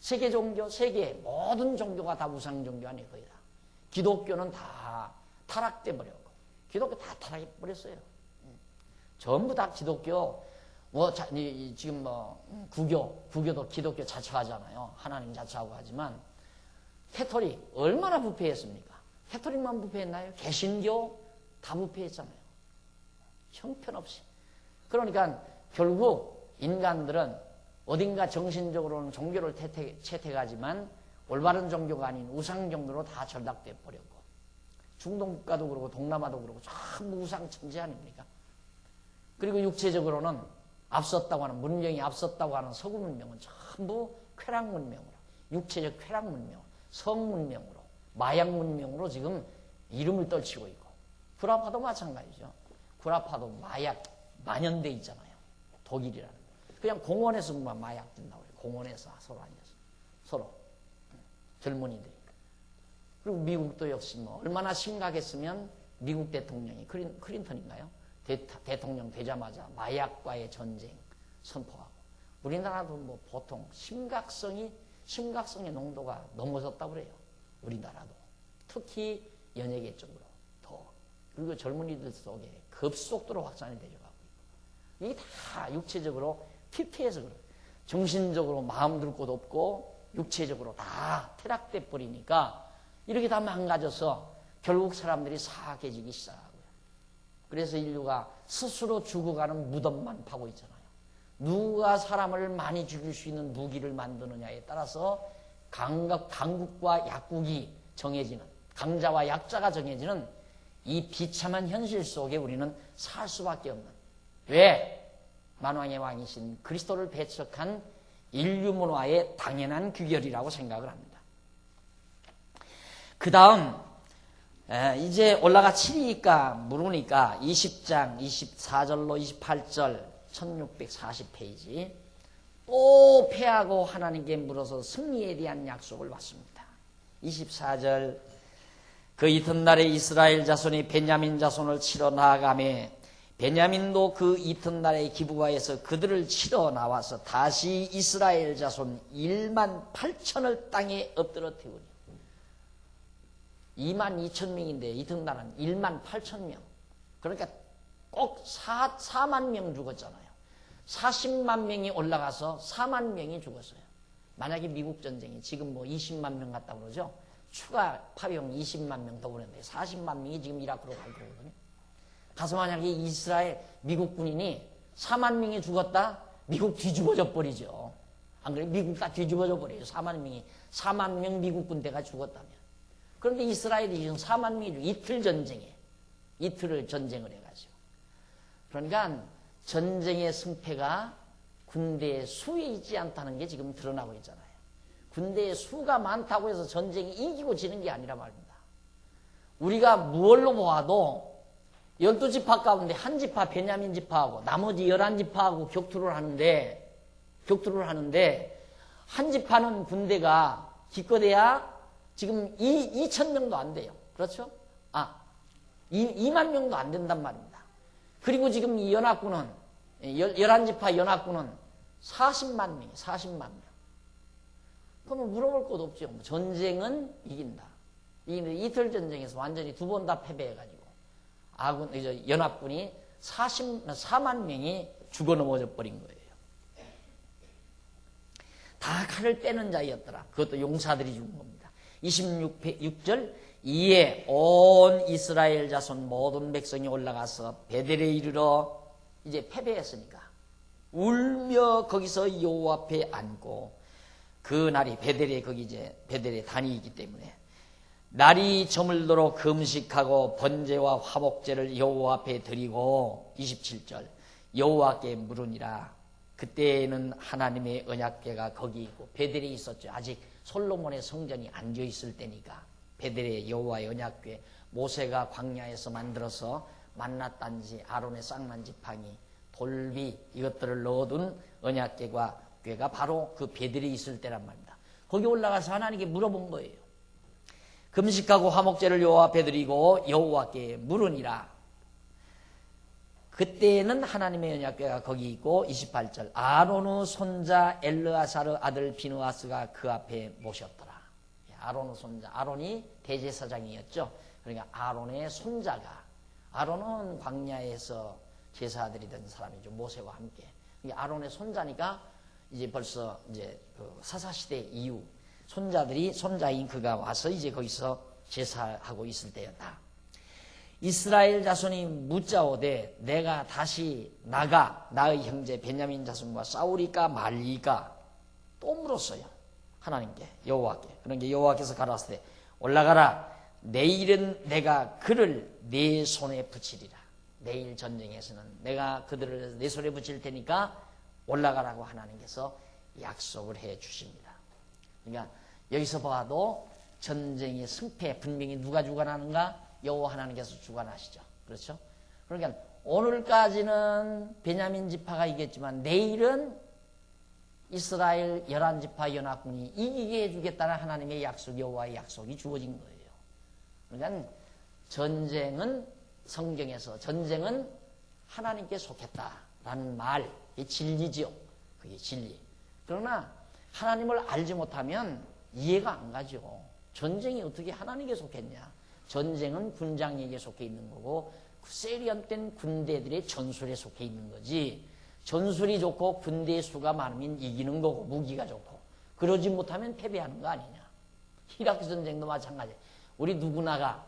Speaker 1: 세계 종교, 세계 모든 종교가 다 우상 종교 아니에요. 거의 다. 기독교는 다 타락돼 버렸고 기독교 다 타락해 버렸어요. 전부 다 기독교 지금 구교도 기독교 자처하잖아요. 하나님 자처하고 하지만 캐토릭 얼마나 부패했습니까? 캐토릭만 부패했나요? 개신교 다 부패했잖아요. 형편없이. 그러니까 결국 인간들은 어딘가 정신적으로는 종교를 채택하지만 올바른 종교가 아닌 우상 종교로 다 전락돼 버렸고, 중동 국가도 그렇고 동남아도 그렇고 전부 우상 천지 아닙니까? 그리고 육체적으로는 앞섰다고 하는, 문명이 앞섰다고 하는 서구 문명은 전부 쾌락 문명으로, 육체적 쾌락 문명, 성 문명으로, 마약 문명으로 지금 이름을 떨치고 있고, 구라파도 마찬가지죠. 구라파도 마약 만연돼 있잖아요. 독일이라는 거. 그냥 공원에서만 마약 든다고 해요. 공원에서 서로 앉아서. 서로. 젊은이들이. 그리고 미국도 역시 얼마나 심각했으면 미국 대통령이 클린턴인가요? 대통령 되자마자 마약과의 전쟁 선포하고, 우리나라도 보통 심각성의 농도가 넘어섰다고 그래요. 우리나라도. 특히 연예계 쪽으로 더. 그리고 젊은이들 속에 급속도로 확산이 되어가고 있고. 이게 다 육체적으로 피폐해서 그래요. 정신적으로 마음 둘 곳 없고 육체적으로 다 퇴락돼 버리니까 이렇게 다 망가져서 결국 사람들이 사악해지기 시작하고요. 그래서 인류가 스스로 죽어가는 무덤만 파고 있잖아요. 누가 사람을 많이 죽일 수 있는 무기를 만드느냐에 따라서 강국과 약국이 정해지는, 강자와 약자가 정해지는 이 비참한 현실 속에 우리는 살 수밖에 없는, 왜? 만왕의 왕이신 그리스도를 배척한 인류 문화의 당연한 규결이라고 생각을 합니다. 그 다음 이제 올라가 7이니까 물으니까 20장 24절로 28절 1640페이지 또 패하고 하나님께 물어서 승리에 대한 약속을 받습니다. 24절 그 이튿날에 이스라엘 자손이 베냐민 자손을 치러 나아가매 베냐민도 그 이튿날에 기브가에서 그들을 치러 나와서 다시 이스라엘 자손 1만 8천을 땅에 엎드려 태우니 2만 2천 명인데 이튿날은 1만 8천 명. 그러니까 꼭 4만 명 죽었잖아요. 40만 명이 올라가서 4만 명이 죽었어요. 만약에 미국 전쟁이 지금 20만 명 같다고 그러죠. 추가 파병 20만 명 더 보냈는데 40만 명이 지금 이라크로 갈 거거든요. 가서 만약에 미국 군인이 4만 명이 죽었다? 미국 뒤집어져 버리죠. 안 그래? 미국 다 뒤집어져 버려요. 4만 명 미국 군대가 죽었다면. 그런데 이스라엘이 지금 4만 명이 이틀을 전쟁을 해가지고. 그러니까 전쟁의 승패가 군대의 수에 있지 않다는 게 지금 드러나고 있잖아요. 군대의 수가 많다고 해서 전쟁이 이기고 지는 게 아니라 말입니다. 우리가 무얼로 보아도 12지파 가운데 한 지파, 베냐민 지파하고 나머지 11지파하고 격투를 하는데 한 지파는 군대가 기껏해야 지금 2천 명도 안 돼요. 그렇죠? 2만 명도 안 된단 말입니다. 그리고 지금 이 연합군은 11지파 연합군은 40만 명이에요. 40만 명. 그러면 물어볼 것도 없죠. 전쟁은 이긴다. 이틀 전쟁에서 완전히 두 번 다 패배해가지고 연합군이 4만 명이 죽어 넘어져 버린 거예요. 다 칼을 빼는 자였더라. 그것도 용사들이 죽은 겁니다. 26절 이에 온 이스라엘 자손 모든 백성이 올라가서 베델에 이르러 이제 패배했으니까 울며 거기서 여호와 앞에 앉고 그 날이 베델의 단이 있기 때문에 날이 저물도록 금식하고 번제와 화목제를 여호와 앞에 드리고 27절 여호와께 물으니라. 그때는 하나님의 언약궤가 거기 있고 베델에 있었죠. 아직 솔로몬의 성전이 안겨 있을 때니까 베델의 여호와의 언약궤 모세가 광야에서 만들어서 만나단지 아론의 쌍난 지팡이 돌비 이것들을 넣어둔 언약궤가 바로 그 베델에 있을 때란 말입니다. 거기 올라가서 하나님께 물어본 거예요. 금식하고 화목제를 여호와 앞에 드리고 여호와께 물으니라. 그때는 하나님의 언약궤가 거기 있고 28절 아론의 손자 엘르아사르 아들 비느하스가 그 앞에 모셨더라. 아론의 손자, 아론이 대제사장이었죠. 그러니까 아론의 손자가, 아론은 광야에서 제사드리던 사람이죠. 모세와 함께. 아론의 손자니까 이제 벌써 이제 그 사사시대 이후 손자인 그가 와서 이제 거기서 제사하고 있을 때였다. 이스라엘 자손이 묻자오되 내가 다시 나가 나의 형제 베냐민 자손과 싸우리까 말리까 또 물었어요. 하나님께 여호와께. 그러니까 여호와께서 가라사대 때 올라가라. 내일은 내가 그를 내 손에 붙이리라. 내일 전쟁에서는 내가 그들을 내 손에 붙일 테니까 올라가라고 하나님께서 약속을 해 주십니다. 그러니까 여기서 봐도 전쟁의 승패 분명히 누가 주관하는가? 여호와 하나님께서 주관하시죠. 그렇죠? 그러니까 오늘까지는 베냐민 지파가 이겼지만 내일은 이스라엘 11지파 연합군이 이기게 해주겠다는 하나님의 약속, 여호와의 약속이 주어진 거예요. 그러니까 전쟁은 성경에서 전쟁은 하나님께 속했다라는 말, 이게 진리지요. 그게 진리. 그러나 하나님을 알지 못하면 이해가 안 가죠. 전쟁이 어떻게 하나님께 속했냐? 전쟁은 군장에게 속해 있는 거고 세련된 군대들의 전술에 속해 있는 거지. 전술이 좋고 군대의 수가 많으면 이기는 거고 무기가 좋고 그러지 못하면 패배하는 거 아니냐. 이라크 전쟁도 마찬가지. 우리 누구나가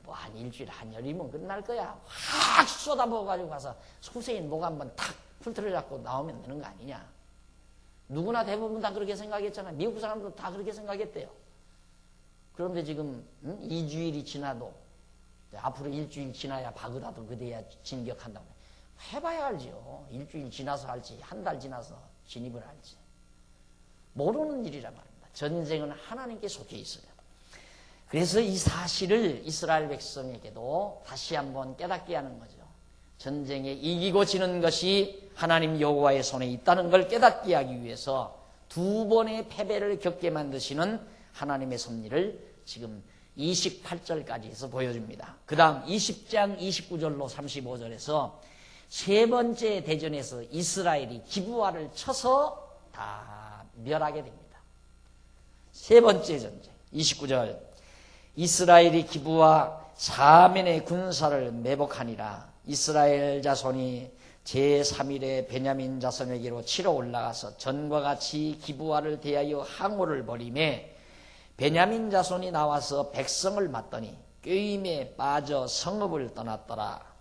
Speaker 1: 뭐 한 일주일 한열이면 끝날 거야. 확 쏟아부어가지고 가서 소세인 목 한번 탁 풀틀을 잡고 나오면 되는 거 아니냐. 누구나 대부분 다 그렇게 생각했잖아. 미국 사람도 다 그렇게 생각했대요. 그런데 지금 2주일이 지나도 앞으로 일주일 지나야 바그다도 그대야 진격한다고. 해봐야 알지요. 일주일 지나서 할지 한 달 지나서 진입을 할지. 모르는 일이란 말입니다. 전쟁은 하나님께 속해 있어요. 그래서 이 사실을 이스라엘 백성에게도 다시 한번 깨닫게 하는 거죠. 전쟁에 이기고 지는 것이 하나님 여호와의 손에 있다는 걸 깨닫게 하기 위해서 두 번의 패배를 겪게 만드시는 하나님의 섭리를 지금 28절까지 해서 보여줍니다. 그 다음 20장 29절로 35절에서 세 번째 대전에서 이스라엘이 기브아를 쳐서 다 멸하게 됩니다. 세 번째 전쟁 29절 이스라엘이 기브아 사면의 군사를 매복하니라. 이스라엘 자손이 제3일에 베냐민 자손에게로 치러 올라가서 전과 같이 기브아를 대하여 항오를 벌이매 베냐민 자손이 나와서 백성을 맞더니 꾀임에 빠져 성읍을 떠났더라.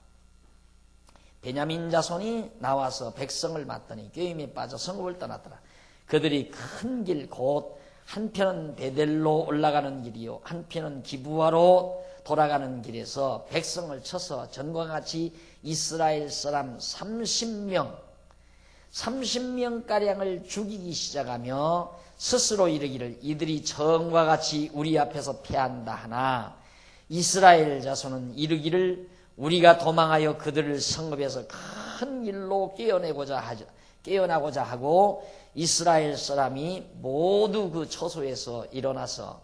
Speaker 1: 베냐민 자손이 나와서 백성을 맞더니 꾀임에 빠져 성읍을 떠났더라. 그들이 큰 길 곧 한편은 베델로 올라가는 길이요 한편은 기브아로 돌아가는 길에서 백성을 쳐서 전과 같이 이스라엘 사람 30명가량을 죽이기 시작하며 스스로 이르기를 이들이 전과 같이 우리 앞에서 패한다 하나 이스라엘 자손은 이르기를 우리가 도망하여 그들을 성읍에서 큰 길로 깨어나고자 하고 이스라엘 사람이 모두 그 처소에서 일어나서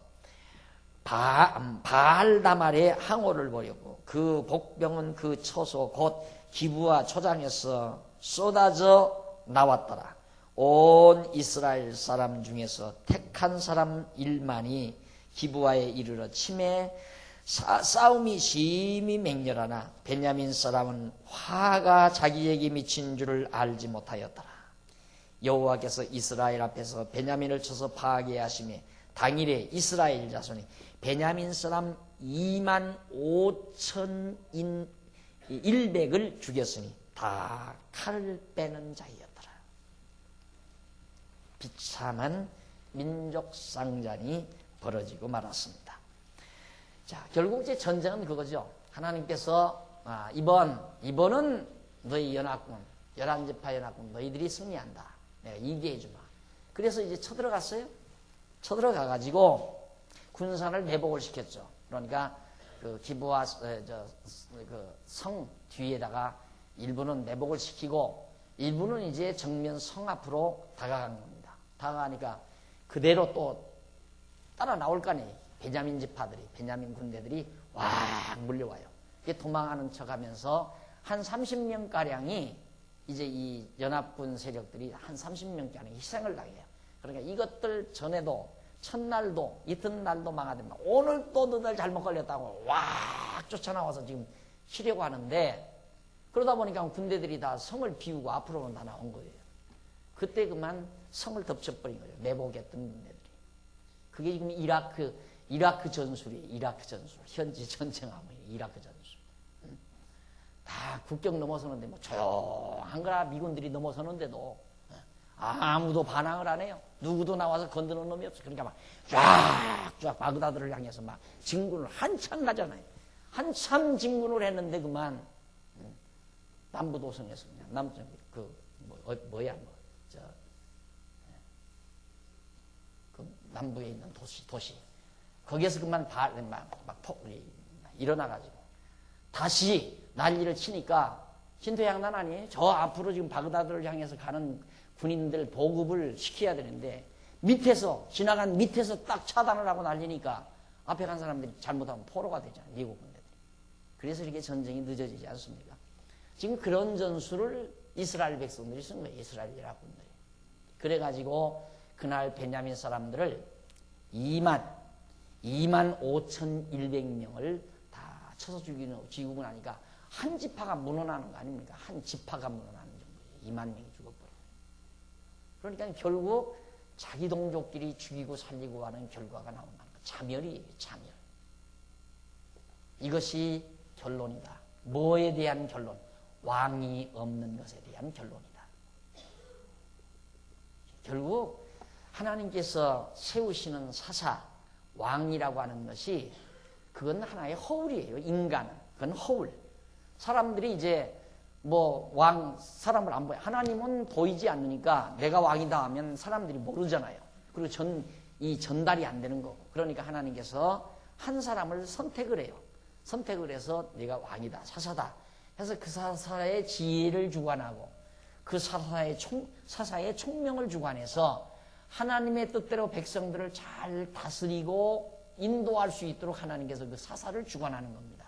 Speaker 1: 바알다말에 항오를 벌였고 그 복병은 그 처소 곧 기브아 초장에서 쏟아져 나왔더라. 온 이스라엘 사람 중에서 택한 사람 1만이 기브아에 이르러 치매 싸움이 심히 맹렬하나 베냐민 사람은 화가 자기에게 미친 줄을 알지 못하였더라. 여호와께서 이스라엘 앞에서 베냐민을 쳐서 파괴하시매 당일에 이스라엘 자손이 베냐민 사람 25,000인 100을 죽였으니 다 칼을 빼는 자이었더라. 비참한 민족 상잔이 벌어지고 말았습니다. 자, 결국 이제 전쟁은 그거죠. 하나님께서 이번은 너희 연합군 11지파 연합군 너희들이 승리한다. 내가 이기게 해주마. 그래서 이제 쳐들어갔어요. 쳐들어가가지고 군사를 매복을 시켰죠. 그러니까 그 기브아 그 성 뒤에다가 일부는 매복을 시키고 일부는 이제 정면 성 앞으로 다가간 겁니다. 다가가니까 그대로 또 따라 나올 거 아니에요. 베냐민 지파들이, 베냐민 군대들이 와 물려와요. 도망하는 척하면서 한 30명가량이 이제 이 연합군 세력들이 한 30명가량 희생을 당해요. 그러니까 이것들 전에도 첫날도 이튿날도 망하됩니다. 오늘 또 너들 잘못 걸렸다고 와 쫓아나와서 지금 치려고 하는데 그러다 보니까 군대들이 다 성을 비우고 앞으로는 다 나온 거예요. 그때 그만 성을 덮쳐버린 거예요. 내복했던 군대들이. 그게 지금 이라크 전술이에요. 이라크 전술. 현지 전쟁하면 이라크 전술. 다 국경 넘어서는데 뭐 조용한 거라 미군들이 넘어서는데도 아무도 반항을 안 해요. 누구도 나와서 건드는 놈이 없어. 그러니까 막 쫙쫙 바그다드를 향해서 막 진군을 한참 가잖아요. 한참 진군을 했는데 그만 남부도성에서 그냥 남부에 있는 도시 거기에서 그만 일어나가지고 다시 난리를 치니까 신토양난 아니에요. 저 앞으로 지금 바그다드를 향해서 가는 군인들 보급을 시켜야 되는데 지나간 밑에서 딱 차단을 하고 날리니까 앞에 간 사람들이 잘못하면 포로가 되잖아요. 미국 군대들이. 그래서 이렇게 전쟁이 늦어지지 않습니까? 지금 그런 전술을 이스라엘 백성들이 쓴 거예요. 이스라엘 이라군들이. 그래가지고 그날 베냐민 사람들을 25,100명을 다 쳐서 죽이고 나니까 한 지파가 무너나는 거 아닙니까? 한 지파가 무너나는 정도예요. 2만 명이 죽어버려요. 그러니까 결국 자기 동족끼리 죽이고 살리고 하는 결과가 나온다는 거예요. 자멸이에요. 자멸. 이것이 결론이다. 뭐에 대한 결론? 왕이 없는 것에 대한 결론이다. 결국 하나님께서 세우시는 사사, 왕이라고 하는 것이 그건 하나의 허울이에요. 인간은. 그건 허울. 사람들이 이제 사람을 안 보여. 하나님은 보이지 않으니까 내가 왕이다 하면 사람들이 모르잖아요. 그리고 전달이 안 되는 거고. 그러니까 하나님께서 한 사람을 선택을 해요. 선택을 해서 네가 왕이다, 사사다. 해서 그 사사의 지혜를 주관하고 그 사사의 총명을 주관해서 하나님의 뜻대로 백성들을 잘 다스리고 인도할 수 있도록 하나님께서 그 사사를 주관하는 겁니다.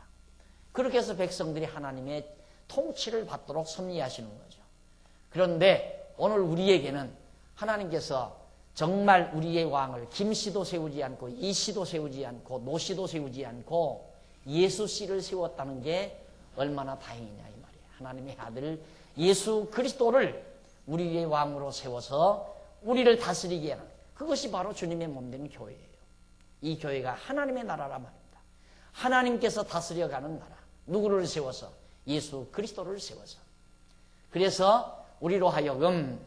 Speaker 1: 그렇게 해서 백성들이 하나님의 통치를 받도록 섭리하시는 거죠. 그런데 오늘 우리에게는 하나님께서 정말 우리의 왕을 김씨도 세우지 않고 이씨도 세우지 않고 노씨도 세우지 않고 예수씨를 세웠다는 게 얼마나 다행이냐 이 말이에요. 하나님의 아들 예수 그리스도를 우리의 왕으로 세워서 우리를 다스리게 하는 그것이 바로 주님의 몸된 교회예요. 이 교회가 하나님의 나라란 말입니다. 하나님께서 다스려가는 나라. 누구를 세워서? 예수 그리스도를 세워서. 그래서 우리로 하여금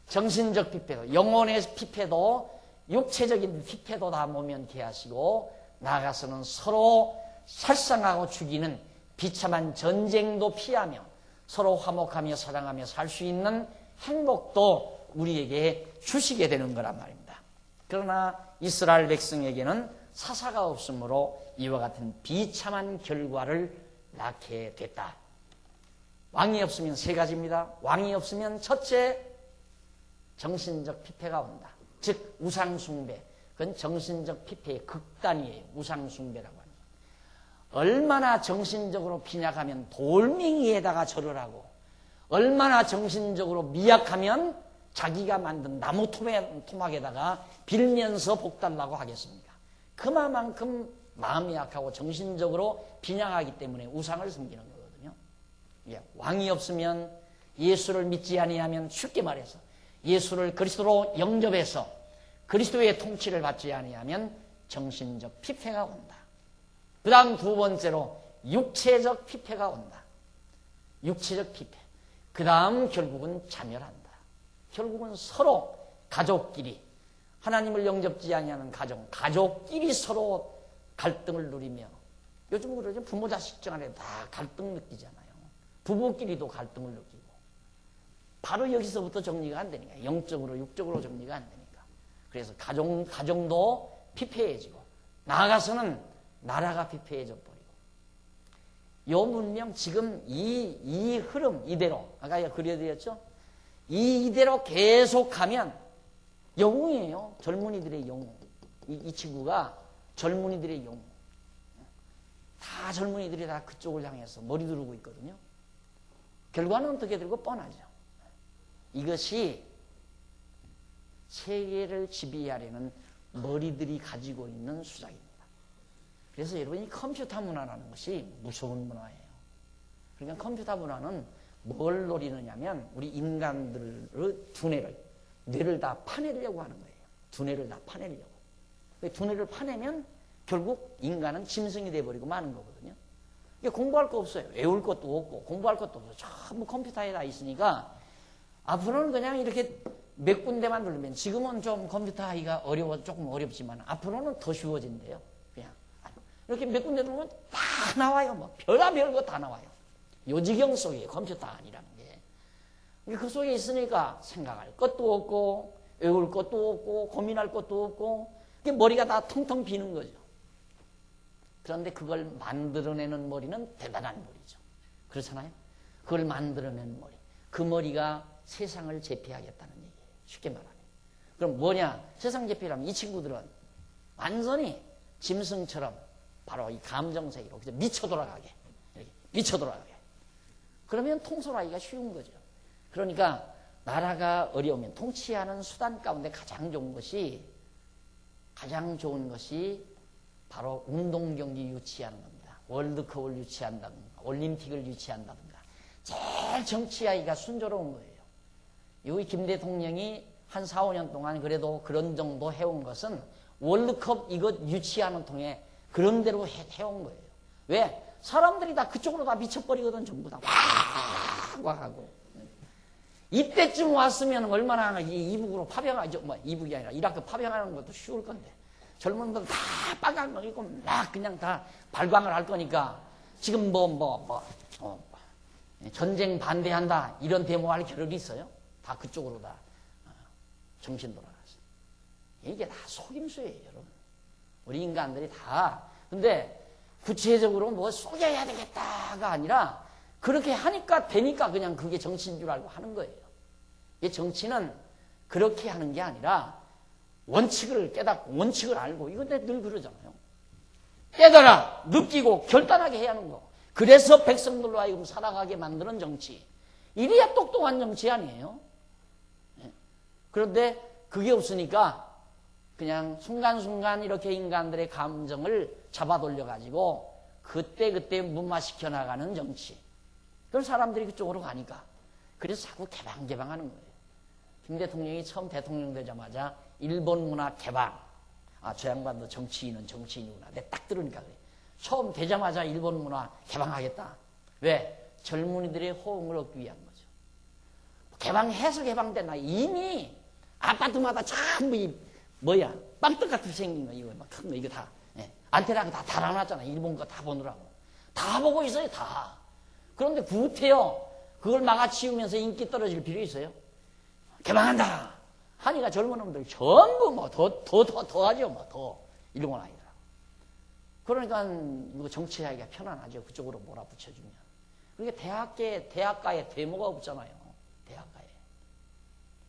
Speaker 1: 정신적 피폐도, 영혼의 피폐도, 육체적인 피폐도 다 모면케 하시고 나아가서는 서로 살상하고 죽이는 비참한 전쟁도 피하며 서로 화목하며 사랑하며 살 수 있는 행복도 우리에게 주시게 되는 거란 말입니다. 그러나 이스라엘 백성에게는 사사가 없으므로 이와 같은 비참한 결과를 낳게 됐다. 왕이 없으면 세 가지입니다. 왕이 없으면 첫째, 정신적 피폐가 온다. 즉 우상숭배. 그건 정신적 피폐의 극단이에요. 우상숭배라고 하는 것. 얼마나 정신적으로 빈약하면 돌멩이에다가 절을 하고 얼마나 정신적으로 미약하면 자기가 만든 나무 토막에다가 빌면서 복달라고 하겠습니까? 그만큼 마음이 약하고 정신적으로 빈약하기 때문에 우상을 섬기는 거거든요. 왕이 없으면 예수를 믿지 아니하면 쉽게 말해서 예수를 그리스도로 영접해서 그리스도의 통치를 받지 아니하면 정신적 피폐가 온다. 그 다음 두 번째로 육체적 피폐가 온다. 육체적 피폐. 그 다음 결국은 자멸한다. 결국은 서로 가족끼리 하나님을 영접지 아니하는 가족끼리 서로 갈등을 누리며 요즘 그러죠. 부모 자식 간에 다 갈등 느끼잖아요. 부부끼리도 갈등을 느끼고 바로 여기서부터 정리가 안 되니까 영적으로 육적으로 정리가 안 되니까 그래서 가정도 피폐해지고 나아가서는 나라가 피폐해져 버리고 요 문명 지금 이 흐름 이대로 아까 그려드렸죠. 이대로 계속하면 영웅이에요. 젊은이들의 영웅. 이 친구가 젊은이들의 영웅. 다 젊은이들이 다 그쪽을 향해서 머리 두르고 있거든요. 결과는 어떻게 되고 뻔하죠. 이것이 세계를 지배하려는 머리들이 가지고 있는 수작입니다. 그래서 여러분이 컴퓨터 문화라는 것이 무서운 문화예요. 그러니까 컴퓨터 문화는 뭘 노리느냐면 우리 인간들의 두뇌를, 뇌를 다 파내려고 하는 거예요. 두뇌를 다 파내려고. 두뇌를 파내면 결국 인간은 짐승이 돼버리고 마는 거거든요. 공부할 거 없어요. 외울 것도 없고 공부할 것도 없어요. 전부 컴퓨터에 다 있으니까 앞으로는 그냥 이렇게 몇 군데만 누르면, 지금은 좀 컴퓨터 하기가 조금 어렵지만 앞으로는 더 쉬워진대요. 그냥 이렇게 몇 군데 누르면 다 나와요. 뭐 별의별 거 다 나와요. 요지경 속에 컴퓨터 아니라는 게. 그 속에 있으니까 생각할 것도 없고 외울 것도 없고 고민할 것도 없고 머리가 다 텅텅 비는 거죠. 그런데 그걸 만들어내는 머리는 대단한 머리죠. 그렇잖아요. 그걸 만들어낸 머리, 그 머리가 세상을 제패하겠다는 얘기예요. 쉽게 말하면. 그럼 뭐냐? 세상 제패라면 이 친구들은 완전히 짐승처럼 바로 이 감정세계로 미쳐 돌아가게, 이렇게 미쳐 돌아가게. 그러면 통솔하기가 쉬운 거죠. 그러니까 나라가 어려우면 통치하는 수단 가운데 가장 좋은 것이 바로 운동경기 유치하는 겁니다. 월드컵을 유치한다든가 올림픽을 유치한다든가. 제일 정치하기가 순조로운 거예요. 여기 김 대통령이 한 4, 5년 동안 그래도 그런 정도 해온 것은 월드컵 이것 유치하는 통에 그런 대로 해온 거예요. 왜? 사람들이 다 그쪽으로 다 미쳐버리거든. 전부 다 와 하고. 이때쯤 왔으면 얼마나 이북으로 파병하죠. 이북이 아니라 이라크 파병하는 것도 쉬울 건데. 젊은 분들 다 빨간 거 입고 막 그냥 다 발광을 할 거니까 지금 전쟁 반대한다 이런 데모할 겨를이 있어요? 다 그쪽으로 다 정신 돌아갔어요. 이게 다 속임수예요, 여러분. 우리 인간들이 다. 근데 구체적으로 속여야 되겠다가 아니라 그렇게 하니까 되니까 그냥 그게 정치인 줄 알고 하는 거예요. 이 정치는 그렇게 하는 게 아니라 원칙을 깨닫고 원칙을 알고, 이건 늘 그러잖아요. 깨달아, 느끼고 결단하게 해야 하는 거. 그래서 백성들로 하여금 살아가게 만드는 정치. 이래야 똑똑한 정치 아니에요. 그런데 그게 없으니까 그냥 순간순간 이렇게 인간들의 감정을 잡아 돌려가지고 그때 무마시켜 나가는 정치. 그런 사람들이 그쪽으로 가니까. 그래서 자꾸 개방하는 거예요. 김 대통령이 처음 대통령 되자마자 일본 문화 개방. 저 양반도 정치인이구나. 내가 딱 들으니까 그래. 처음 되자마자 일본 문화 개방하겠다. 왜? 젊은이들의 호응을 얻기 위한 거죠. 개방해서 개방됐나? 이미 아파트마다 전부 빵떡 같은 생긴 거, 이거 막 큰 거, 이거 다. 안테나가 다 달아놨잖아. 일본 거 다 보느라고. 다 보고 있어요, 다. 그런데 구태여 그걸 막아치우면서 인기 떨어질 필요 있어요? 개방한다 하니까 젊은 놈들 전부 더 하죠. 더 일본 아이들. 그러니까 정치하기가 편안하죠. 그쪽으로 몰아붙여주면. 그러니까 대학가에 데모가 없잖아요. 대학가에.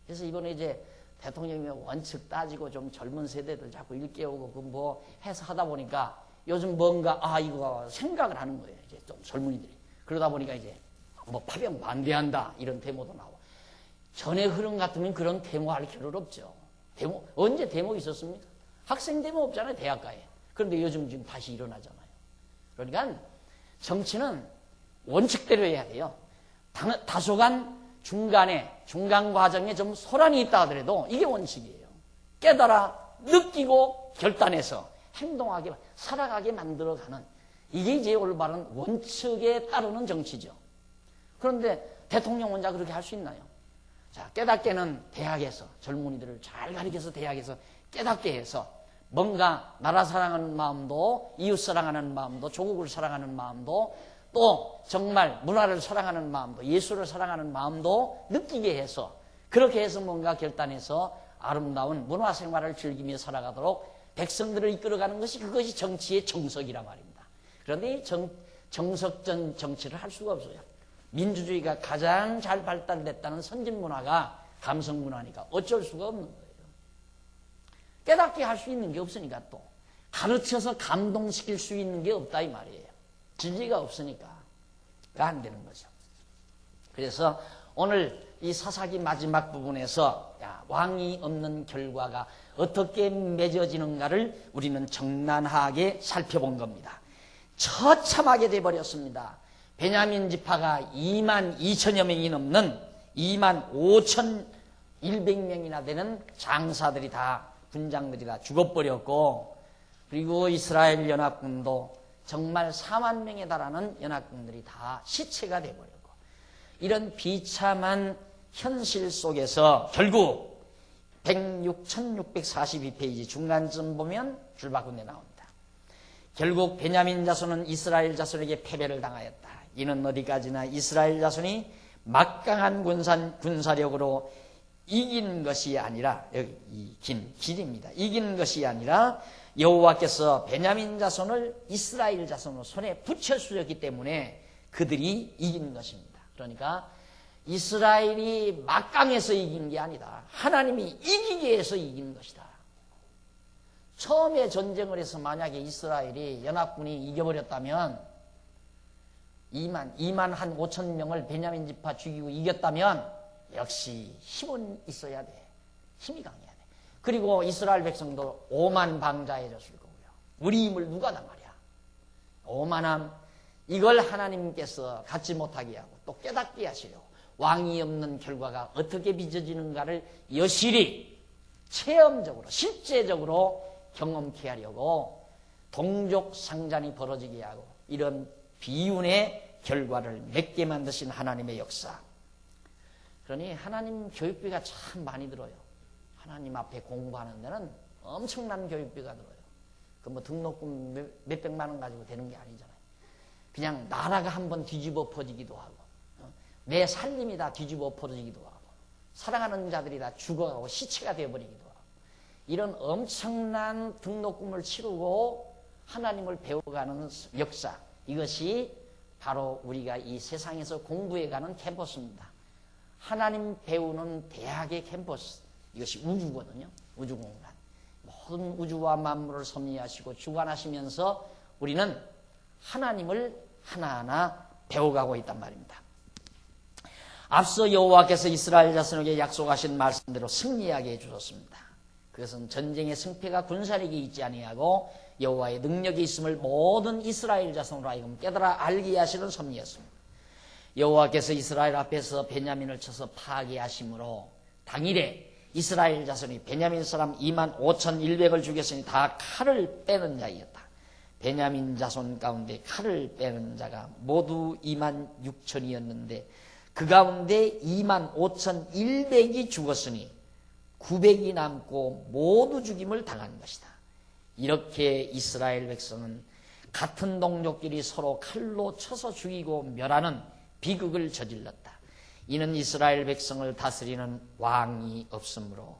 Speaker 1: 그래서 이번에 이제 대통령이 원칙 따지고 좀 젊은 세대들 자꾸 일깨우고 해서 하다 보니까 요즘 뭔가 이거 생각을 하는 거예요. 이제 좀 젊은이들이. 그러다 보니까 이제 파병 반대한다 이런 데모도 나오고. 전에 흐름 같으면 그런 데모할 겨를 없죠. 언제 데모 있었습니까? 학생 데모 없잖아요, 대학가에. 그런데 요즘 지금 다시 일어나잖아요. 그러니까 정치는 원칙대로 해야 돼요. 다소간 중간 과정에 좀 소란이 있다 하더라도 이게 원칙이에요. 깨달아, 느끼고 결단해서 행동하게, 살아가게 만들어가는, 이게 이제 올바른 원칙에 따르는 정치죠. 그런데 대통령 혼자 그렇게 할 수 있나요? 자, 깨닫게는 대학에서 젊은이들을 잘 가르쳐서 대학에서 깨닫게 해서 뭔가 나라 사랑하는 마음도, 이웃 사랑하는 마음도, 조국을 사랑하는 마음도, 또 정말 문화를 사랑하는 마음도, 예술을 사랑하는 마음도 느끼게 해서, 그렇게 해서 뭔가 결단해서 아름다운 문화생활을 즐기며 살아가도록 백성들을 이끌어가는 것이, 그것이 정치의 정석이란 말입니다. 그런데 이 정석전 정치를 할 수가 없어요. 민주주의가 가장 잘 발달됐다는 선진문화가 감성문화니까 어쩔 수가 없는 거예요. 깨닫게 할 수 있는 게 없으니까, 또 가르쳐서 감동시킬 수 있는 게 없다 이 말이에요. 진리가 없으니까 안 되는 거죠. 그래서 오늘 이 사사기 마지막 부분에서 왕이 없는 결과가 어떻게 맺어지는가를 우리는 적나하게 살펴본 겁니다. 처참하게 돼버렸습니다. 베냐민 지파가 2만 2천여 명이 넘는 2만 5,100명이나 되는 장사들이 다, 군장들이 다 죽어버렸고, 그리고 이스라엘 연합군도 정말 4만 명에 달하는 연합군들이 다 시체가 되어버렸고, 이런 비참한 현실 속에서 결국 1642페이지 중간쯤 보면 줄바꿈에 나옵니다. 결국 베냐민 자손은 이스라엘 자손에게 패배를 당하였다. 이는 어디까지나 이스라엘 자손이 막강한 군사력으로 이긴 것이 아니라, 여기 이 길입니다. 이긴 것이 아니라 여호와께서 베냐민 자손을 이스라엘 자손의 손에 붙여주셨기 때문에 그들이 이긴 것입니다. 그러니까 이스라엘이 막강해서 이긴 게 아니다. 하나님이 이기게 해서 이긴 것이다. 처음에 전쟁을 해서 만약에 이스라엘이 연합군이 이겨버렸다면 2만 한 5천 명을 베냐민 지파 죽이고 이겼다면 역시 힘은 있어야 돼. 힘이 강해야 돼. 그리고 이스라엘 백성도 오만방자해졌을 거고요. 우리 힘을 누가 다 말이야. 오만함, 이걸 하나님께서 갖지 못하게 하고 또 깨닫게 하시려고 왕이 없는 결과가 어떻게 빚어지는가를 여실히 체험적으로 실제적으로 경험케 하려고 동족상잔이 벌어지게 하고 이런 비운의 결과를 맺게 만드신 하나님의 역사. 그러니 하나님 교육비가 참 많이 들어요. 하나님 앞에 공부하는 데는 엄청난 교육비가 들어요. 그 뭐 등록금 몇백만 원 가지고 되는 게 아니잖아요. 그냥 나라가 한번 뒤집어 퍼지기도 하고 내 살림이 다 뒤집어 퍼지기도 하고 사랑하는 자들이 다 죽어가고 시체가 되어버리기도 하고 이런 엄청난 등록금을 치르고 하나님을 배워가는 역사, 이것이 바로 우리가 이 세상에서 공부해가는 캠퍼스입니다. 하나님 배우는 대학의 캠퍼스, 이것이 우주거든요. 우주공간. 모든 우주와 만물을 섭리하시고 주관하시면서 우리는 하나님을 하나하나 배워가고 있단 말입니다. 앞서 여호와께서 이스라엘 자손에게 약속하신 말씀대로 승리하게 해주셨습니다. 그것은 전쟁의 승패가 군사력이 있지 아니하고 여호와의 능력이 있음을 모든 이스라엘 자손으로 하여금 깨달아 알게 하시는 섭리였습니다. 여호와께서 이스라엘 앞에서 베냐민을 쳐서 파괴하심으로 당일에 이스라엘 자손이 베냐민 사람 2만 5,100을 죽였으니 다 칼을 빼는 자이었다. 베냐민 자손 가운데 칼을 빼는 자가 모두 2만 6천이었는데 그 가운데 2만 5,100이 죽었으니 900이 남고 모두 죽임을 당한 것이다. 이렇게 이스라엘 백성은 같은 동족끼리 서로 칼로 쳐서 죽이고 멸하는 비극을 저질렀다. 이는 이스라엘 백성을 다스리는 왕이 없으므로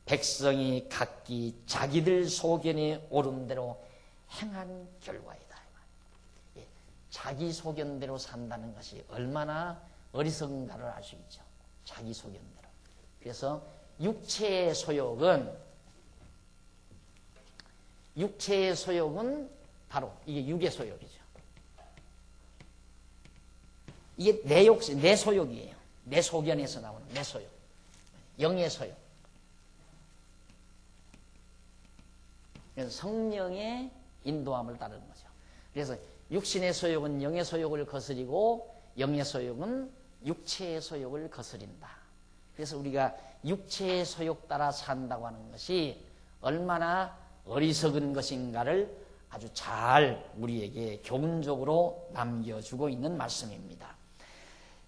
Speaker 1: 백성이 각기 자기들 소견에 옳은 대로 행한 결과이다. 자기 소견대로 산다는 것이 얼마나 어리석은가를 알 수 있죠. 자기 소견대로. 그래서 육체의 소욕은 바로 이게 육의 소욕이죠. 이게 내 소욕이에요. 내 소견에서 나오는 내 소욕. 영의 소욕. 성령의 인도함을 따르는 거죠. 그래서 육신의 소욕은 영의 소욕을 거스리고 영의 소욕은 육체의 소욕을 거스린다. 그래서 우리가 육체의 소욕 따라 산다고 하는 것이 얼마나 어리석은 것인가를 아주 잘 우리에게 교훈적으로 남겨주고 있는 말씀입니다.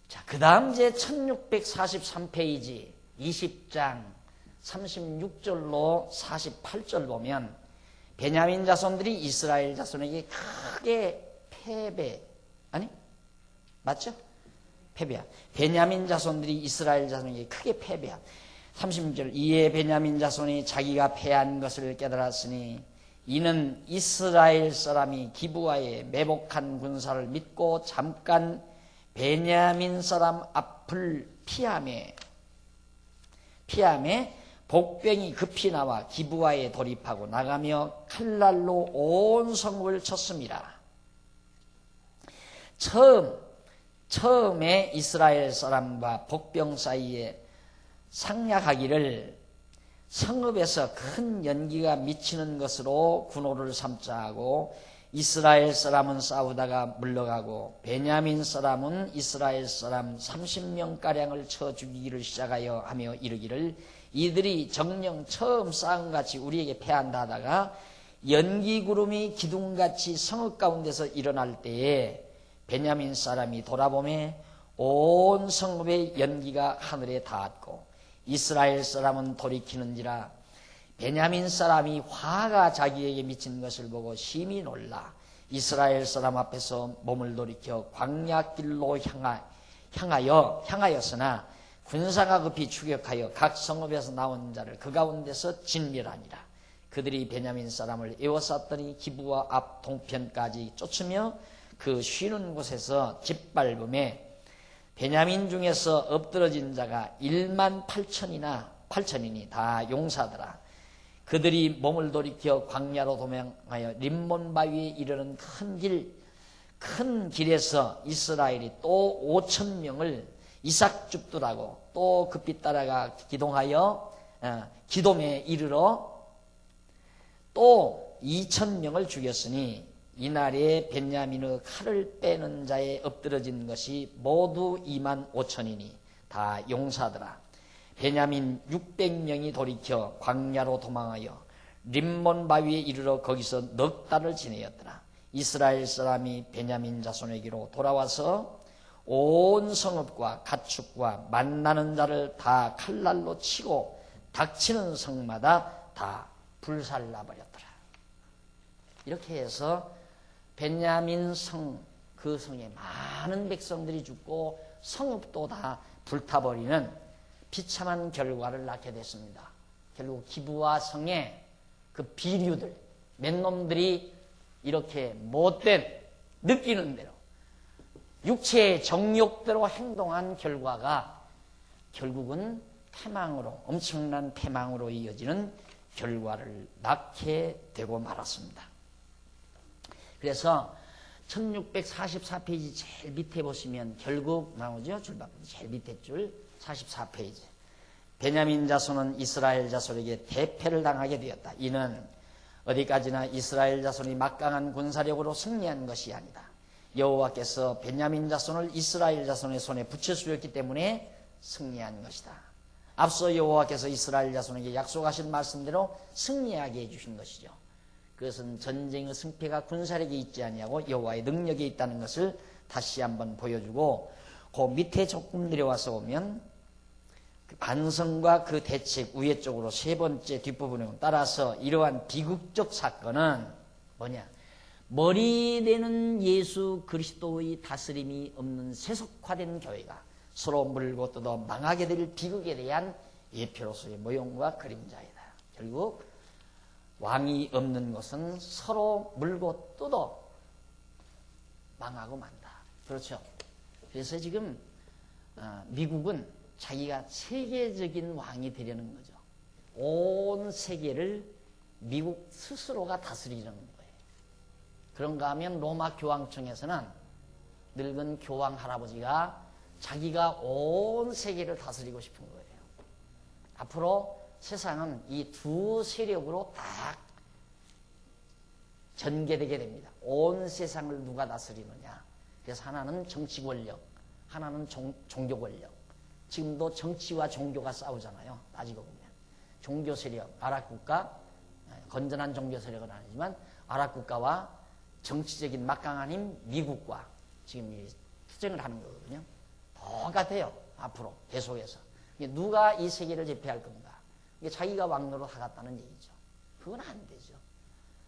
Speaker 1: 자, 그 다음 제 1643페이지 20장 36절로 48절 보면 베냐민 자손들이 이스라엘 자손에게 크게 맞죠? 패배한. 베냐민 자손들이 이스라엘 자손에게 크게 패배한. 36절 이에 베냐민 자손이 자기가 패한 것을 깨달았으니 이는 이스라엘 사람이 기브아에 매복한 군사를 믿고 잠깐 베냐민 사람 앞을 피함에 복병이 급히 나와 기브아에 돌입하고 나가며 칼날로 온 성읍을 쳤습니다. 처음에 이스라엘 사람과 복병 사이에 상략하기를 성읍에서 큰 연기가 미치는 것으로 군호를 삼자 하고 이스라엘 사람은 싸우다가 물러가고 베냐민 사람은 이스라엘 사람 30명가량을 쳐 죽이기를 시작하여 하며 이르기를 이들이 정녕 처음 싸움같이 우리에게 패한다 하다가 연기구름이 기둥같이 성읍 가운데서 일어날 때에 베냐민 사람이 돌아보매 온 성읍의 연기가 하늘에 닿았고 이스라엘 사람은 돌이키는지라 베냐민 사람이 화가 자기에게 미친 것을 보고 심히 놀라 이스라엘 사람 앞에서 몸을 돌이켜 광야길로 향하였으나 군사가 급히 추격하여 각 성읍에서 나온 자를 그 가운데서 진멸하니라. 그들이 베냐민 사람을 에워쌌더니 기브아 앞 동편까지 쫓으며 그 쉬는 곳에서 짓밟음에 베냐민 중에서 엎드러진 자가 18,000이니 다 용사더라. 그들이 몸을 돌이켜 광야로 도망하여 림몬 바위에 이르는 큰 길에서 이스라엘이 또 5,000명을 이삭 줍두라고 또 급히 따라가 기동하여 기돔에 이르러 또 2,000명을 죽였으니 이날에 베냐민의 칼을 빼는 자에 엎드러진 것이 모두 25,000이니 다 용사더라. 베냐민 600명이 돌이켜 광야로 도망하여 림몬 바위에 이르러 거기서 넉 달을 지내었더라. 이스라엘 사람이 베냐민 자손에게로 돌아와서 온 성읍과 가축과 만나는 자를 다 칼날로 치고 닥치는 성마다 다 불살라버렸더라. 이렇게 해서 베냐민 성, 그 성에 많은 백성들이 죽고 성읍도 다 불타버리는 비참한 결과를 낳게 됐습니다. 결국 기브아 성에 그 비류들, 맨놈들이 이렇게 못된 느끼는 대로 육체의 정욕대로 행동한 결과가 결국은 패망으로, 엄청난 패망으로 이어지는 결과를 낳게 되고 말았습니다. 그래서 1644페이지 제일 밑에 보시면 결국 나오죠. 줄바꿈 제일 밑에 줄 44페이지. 베냐민 자손은 이스라엘 자손에게 대패를 당하게 되었다. 이는 어디까지나 이스라엘 자손이 막강한 군사력으로 승리한 것이 아니다. 여호와께서 베냐민 자손을 이스라엘 자손의 손에 붙여주었기 때문에 승리한 것이다. 앞서 여호와께서 이스라엘 자손에게 약속하신 말씀대로 승리하게 해주신 것이죠. 그것은 전쟁의 승패가 군사력에 있지 아니하고 여호와의 능력에 있다는 것을 다시 한번 보여주고, 그 밑에 조금 내려와서 보면 그 반성과 그 대책 위에 쪽으로 세 번째 뒷부분에 따라서 이러한 비극적 사건은 뭐냐? 머리 되는 예수 그리스도의 다스림이 없는 세속화된 교회가 서로 물고 뜯어 망하게 될 비극에 대한 예표로서의 모형과 그림자이다. 결국 왕이 없는 것은 서로 물고 뜯어 망하고 만다. 그렇죠? 그래서 지금 미국은 자기가 세계적인 왕이 되려는 거죠. 온 세계를 미국 스스로가 다스리려는 거예요. 그런가 하면 로마 교황청에서는 늙은 교황 할아버지가 자기가 온 세계를 다스리고 싶은 거예요. 앞으로 세상은 이 두 세력으로 딱 전개되게 됩니다. 온 세상을 누가 다스리느냐. 그래서 하나는 정치 권력, 하나는 종교 권력. 지금도 정치와 종교가 싸우잖아요. 따지고 보면. 종교 세력, 아랍 국가, 건전한 종교 세력은 아니지만 아랍 국가와 정치적인 막강한 힘 미국과 지금 투쟁을 하는 거거든요. 똑같아요. 앞으로 계속해서. 누가 이 세계를 제패할 건가. 이게 자기가 왕노릇 하겠다는 얘기죠. 그건 안 되죠.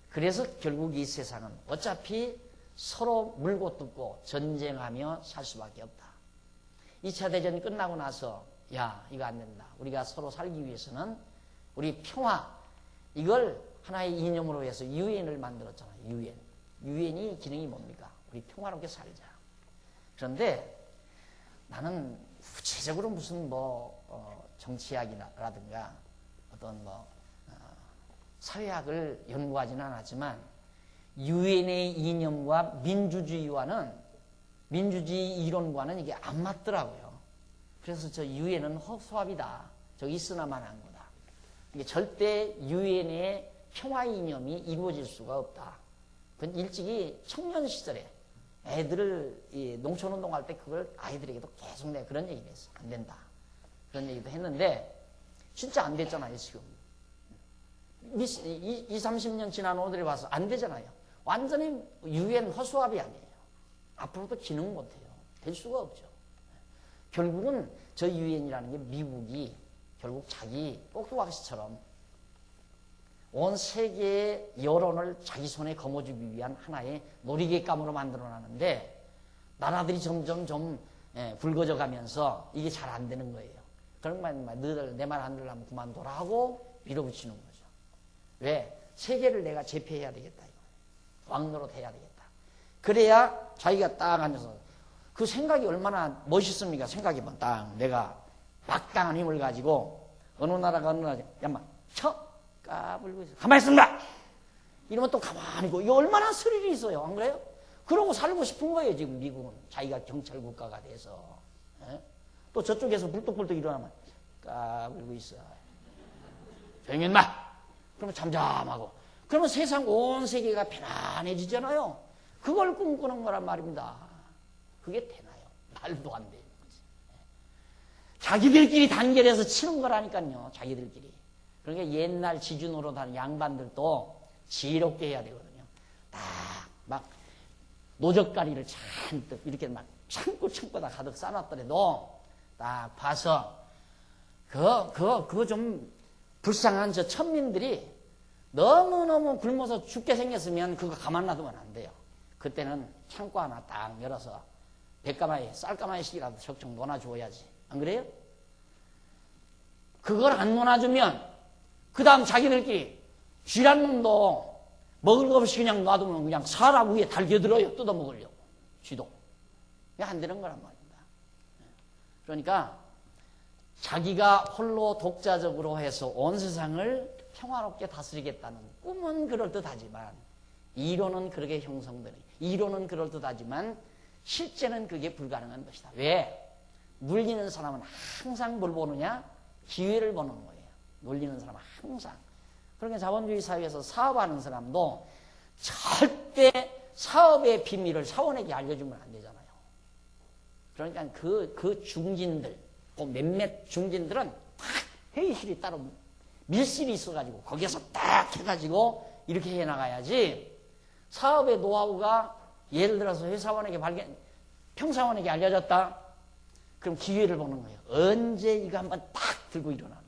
Speaker 1: 그래서 결국 이 세상은 어차피 서로 물고 뜯고 전쟁하며 살 수밖에 없다. 2차 대전이 끝나고 나서 야, 이거 안 된다. 우리가 서로 살기 위해서는 우리 평화, 이걸 하나의 이념으로 해서 유엔을 만들었잖아요. 유엔이 기능이 뭡니까? 우리 평화롭게 살자. 그런데 나는 구체적으로 무슨 정치학이라든가 어떤 사회학을 연구하지는 않았지만 유엔의 이념과 민주주의 이론과는 이게 안 맞더라고요. 그래서 저 유엔은 허수아비다. 저 있으나만 한 거다. 이게 절대 유엔의 평화 이념이 이루어질 수가 없다. 그건 일찍이 청년 시절에 애들을 농촌운동할 때 그걸 아이들에게도 계속 내가 그런 얘기를 했어. 안 된다. 그런 얘기도 했는데 진짜 안 됐잖아요. 지금 20, 30년 지난 오늘에 와서 안 되잖아요. 완전히 유엔 허수아비 아니에요. 앞으로도 기능 못해요. 될 수가 없죠. 결국은 저 유엔이라는 게 미국이 결국 자기 꼭두각시처럼 온 세계의 여론을 자기 손에 거머쥐기 위한 하나의 놀이개감으로 만들어놨는데 나라들이 점점 좀 굵어져 가면서 이게 잘 안 되는 거예요. 그런 말, 너희들 내 말 안 들으려면 그만둬라 하고 밀어붙이는 거죠. 왜? 세계를 내가 제패해야 되겠다. 왕노릇 해야 되겠다. 그래야 자기가 딱 앉아서 그 생각이 얼마나 멋있습니까? 생각해봐. 딱 내가 막강한 힘을 가지고 어느 나라가 어느 나라 야마 쳐 까불고 있어. 가만히 있습니다. 이러면 또 가만히 있고 이거 얼마나 스릴이 있어요. 안 그래요? 그러고 살고 싶은 거예요. 지금 미국은 자기가 경찰 국가가 돼서 또 저쪽에서 불떡불떡 일어나면 까불고 있어. 조용히 인마. 그러면 잠잠하고 그러면 세상 온 세계가 편안해지잖아요. 그걸 꿈꾸는 거란 말입니다. 그게 되나요? 말도 안 되는 거지. 자기들끼리 단결해서 치는 거라니까요. 자기들끼리. 그러니까 옛날 지주노로 다는 양반들도 지혜롭게 해야 되거든요. 딱 막 노젓가리를 잔뜩 이렇게 막 창고다 가득 싸놨더라도 딱 봐서 그거 좀 불쌍한 저 천민들이 너무너무 굶어서 죽게 생겼으면 그거 가만 놔두면 안 돼요. 그때는 창고 하나 딱 열어서 백가마이 쌀가마이씩이라도 적정 논아줘야지. 안 그래요? 그걸 안 논아주면 그 다음 자기들끼리 쥐란 놈도 먹을 거 없이 그냥 놔두면 그냥 사람 위에 달겨들어요. 뜯어먹으려고. 쥐도. 이게 안 되는 거란 말입니다. 그러니까 자기가 홀로 독자적으로 해서 온 세상을 평화롭게 다스리겠다는 꿈은 그럴듯하지만 이론은 그렇게 형성되는 이론은 그럴듯하지만 실제는 그게 불가능한 것이다. 왜? 눌리는 사람은 항상 뭘 보느냐? 기회를 보는 거예요. 눌리는 사람은 항상. 그러니까 자본주의 사회에서 사업하는 사람도 절대 사업의 비밀을 사원에게 알려주면 안 되잖아요. 그러니까 그 중진들, 그 몇몇 중진들은 딱 회의실이 따로 밀실이 있어가지고 거기에서 딱 해가지고 이렇게 해나가야지 사업의 노하우가 예를 들어서 회사원에게 평사원에게 알려졌다. 그럼 기회를 보는 거예요. 언제 이거 한번 딱 들고 일어나느냐.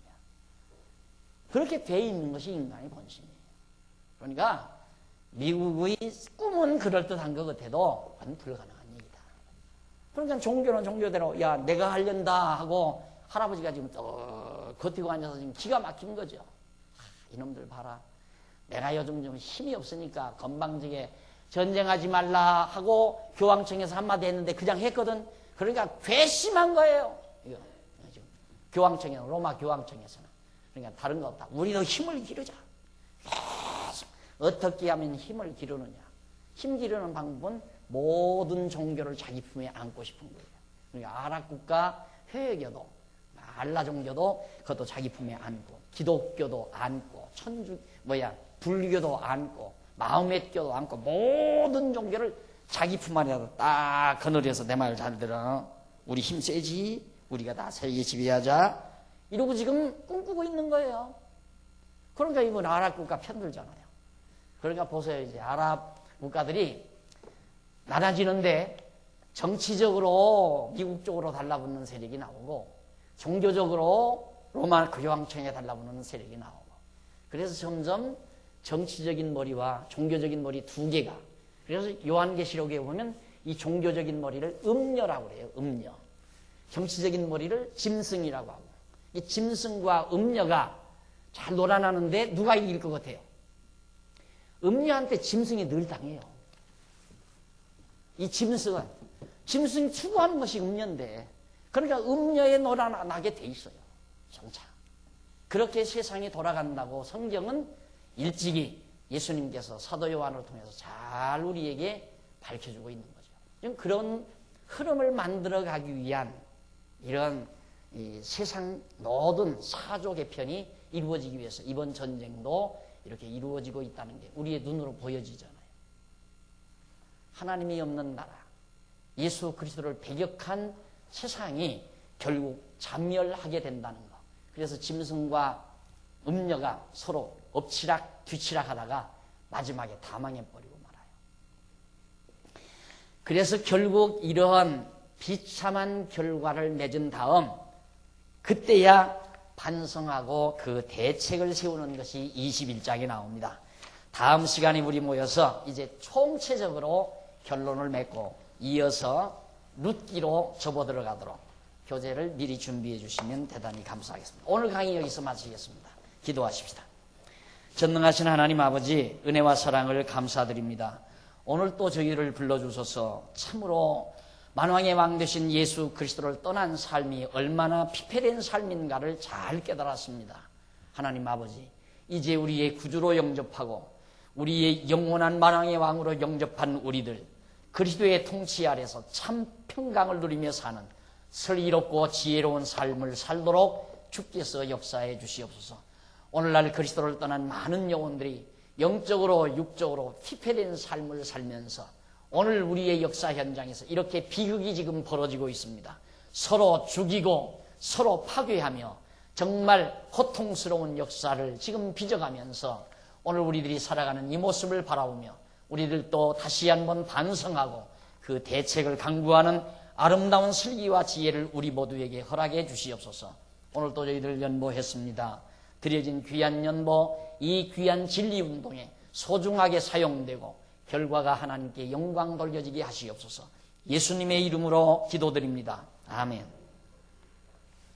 Speaker 1: 그렇게 돼 있는 것이 인간의 본심이에요. 그러니까 미국의 꿈은 그럴듯한 것 같아도 그건 불가능한 얘기다. 그러니까 종교는 종교대로 야 내가 하련다 하고 할아버지가 지금 또 겉이고 앉아서 지금 기가 막힌 거죠. 이놈들 봐라. 내가 요즘 좀 힘이 없으니까 건방지게 전쟁하지 말라 하고 교황청에서 한마디 했는데 그냥 했거든. 그러니까 괘씸한 거예요. 이거 지금 교황청에는 로마 교황청에서는 그러니까 다른 거 없다. 우리도 힘을 기르자. 계속 어떻게 하면 힘을 기르느냐. 힘 기르는 방법은 모든 종교를 자기 품에 안고 싶은 거예요. 그러니까 아랍국가 회교도 알라 종교도 그것도 자기 품에 안고 기독교도 안고 불교도 안고 마음의교도 안고 모든 종교를 자기 품 안에다 딱 거느려서 내 말 잘 들어. 우리 힘 세지. 우리가 다 세계 지배하자. 이러고 지금 꿈꾸고 있는 거예요. 그러니까 이건 아랍 국가 편들잖아요. 그러니까 보세요. 이제 아랍 국가들이 나눠지는데 정치적으로 미국 쪽으로 달라붙는 세력이 나오고 종교적으로 로마 교황청에 달라붙는 세력이 나오고 그래서 점점 정치적인 머리와 종교적인 머리 두 개가 그래서 요한계시록에 보면 이 종교적인 머리를 음녀라고 그래요. 음녀. 정치적인 머리를 짐승이라고 하고 이 짐승과 음녀가 잘 놀아나는데 누가 이길 것 같아요? 음녀한테 짐승이 늘 당해요. 이 짐승이 추구하는 것이 음녀인데 그러니까 음녀에 놀아나게 돼 있어요. 정차. 그렇게 세상이 돌아간다고 성경은 일찍이 예수님께서 사도 요한을 통해서 잘 우리에게 밝혀주고 있는 거죠. 지금 그런 흐름을 만들어가기 위한 이런 이 세상 모든 사조 개편이 이루어지기 위해서 이번 전쟁도 이렇게 이루어지고 있다는 게 우리의 눈으로 보여지잖아요. 하나님이 없는 나라, 예수 그리스도를 배격한 세상이 결국 자멸하게 된다는 것. 그래서 짐승과 음녀가 서로 엎치락 뒤치락 하다가 마지막에 다 망해버리고 말아요. 그래서 결국 이러한 비참한 결과를 맺은 다음 그때야 반성하고 그 대책을 세우는 것이 21장에 나옵니다. 다음 시간에 우리 모여서 이제 총체적으로 결론을 맺고 이어서 룻기로 접어들어가도록 교재를 미리 준비해 주시면 대단히 감사하겠습니다. 오늘 강의 여기서 마치겠습니다. 기도하십시다. 전능하신 하나님 아버지, 은혜와 사랑을 감사드립니다. 오늘 또 저희를 불러주셔서 참으로 만왕의 왕 되신 예수 그리스도를 떠난 삶이 얼마나 피폐된 삶인가를 잘 깨달았습니다. 하나님 아버지, 이제 우리의 구주로 영접하고 우리의 영원한 만왕의 왕으로 영접한 우리들, 그리스도의 통치 아래서 참 평강을 누리며 사는 슬기롭고 지혜로운 삶을 살도록 주께서 역사해 주시옵소서. 오늘날 그리스도를 떠난 많은 영혼들이 영적으로 육적으로 피폐된 삶을 살면서 오늘 우리의 역사 현장에서 이렇게 비극이 지금 벌어지고 있습니다. 서로 죽이고 서로 파괴하며 정말 고통스러운 역사를 지금 빚어가면서 오늘 우리들이 살아가는 이 모습을 바라보며 우리들도 다시 한번 반성하고 그 대책을 강구하는 아름다운 슬기와 지혜를 우리 모두에게 허락해 주시옵소서. 오늘도 저희들 연보했습니다. 드려진 귀한 연보, 이 귀한 진리운동에 소중하게 사용되고 결과가 하나님께 영광 돌려지게 하시옵소서. 예수님의 이름으로 기도드립니다. 아멘.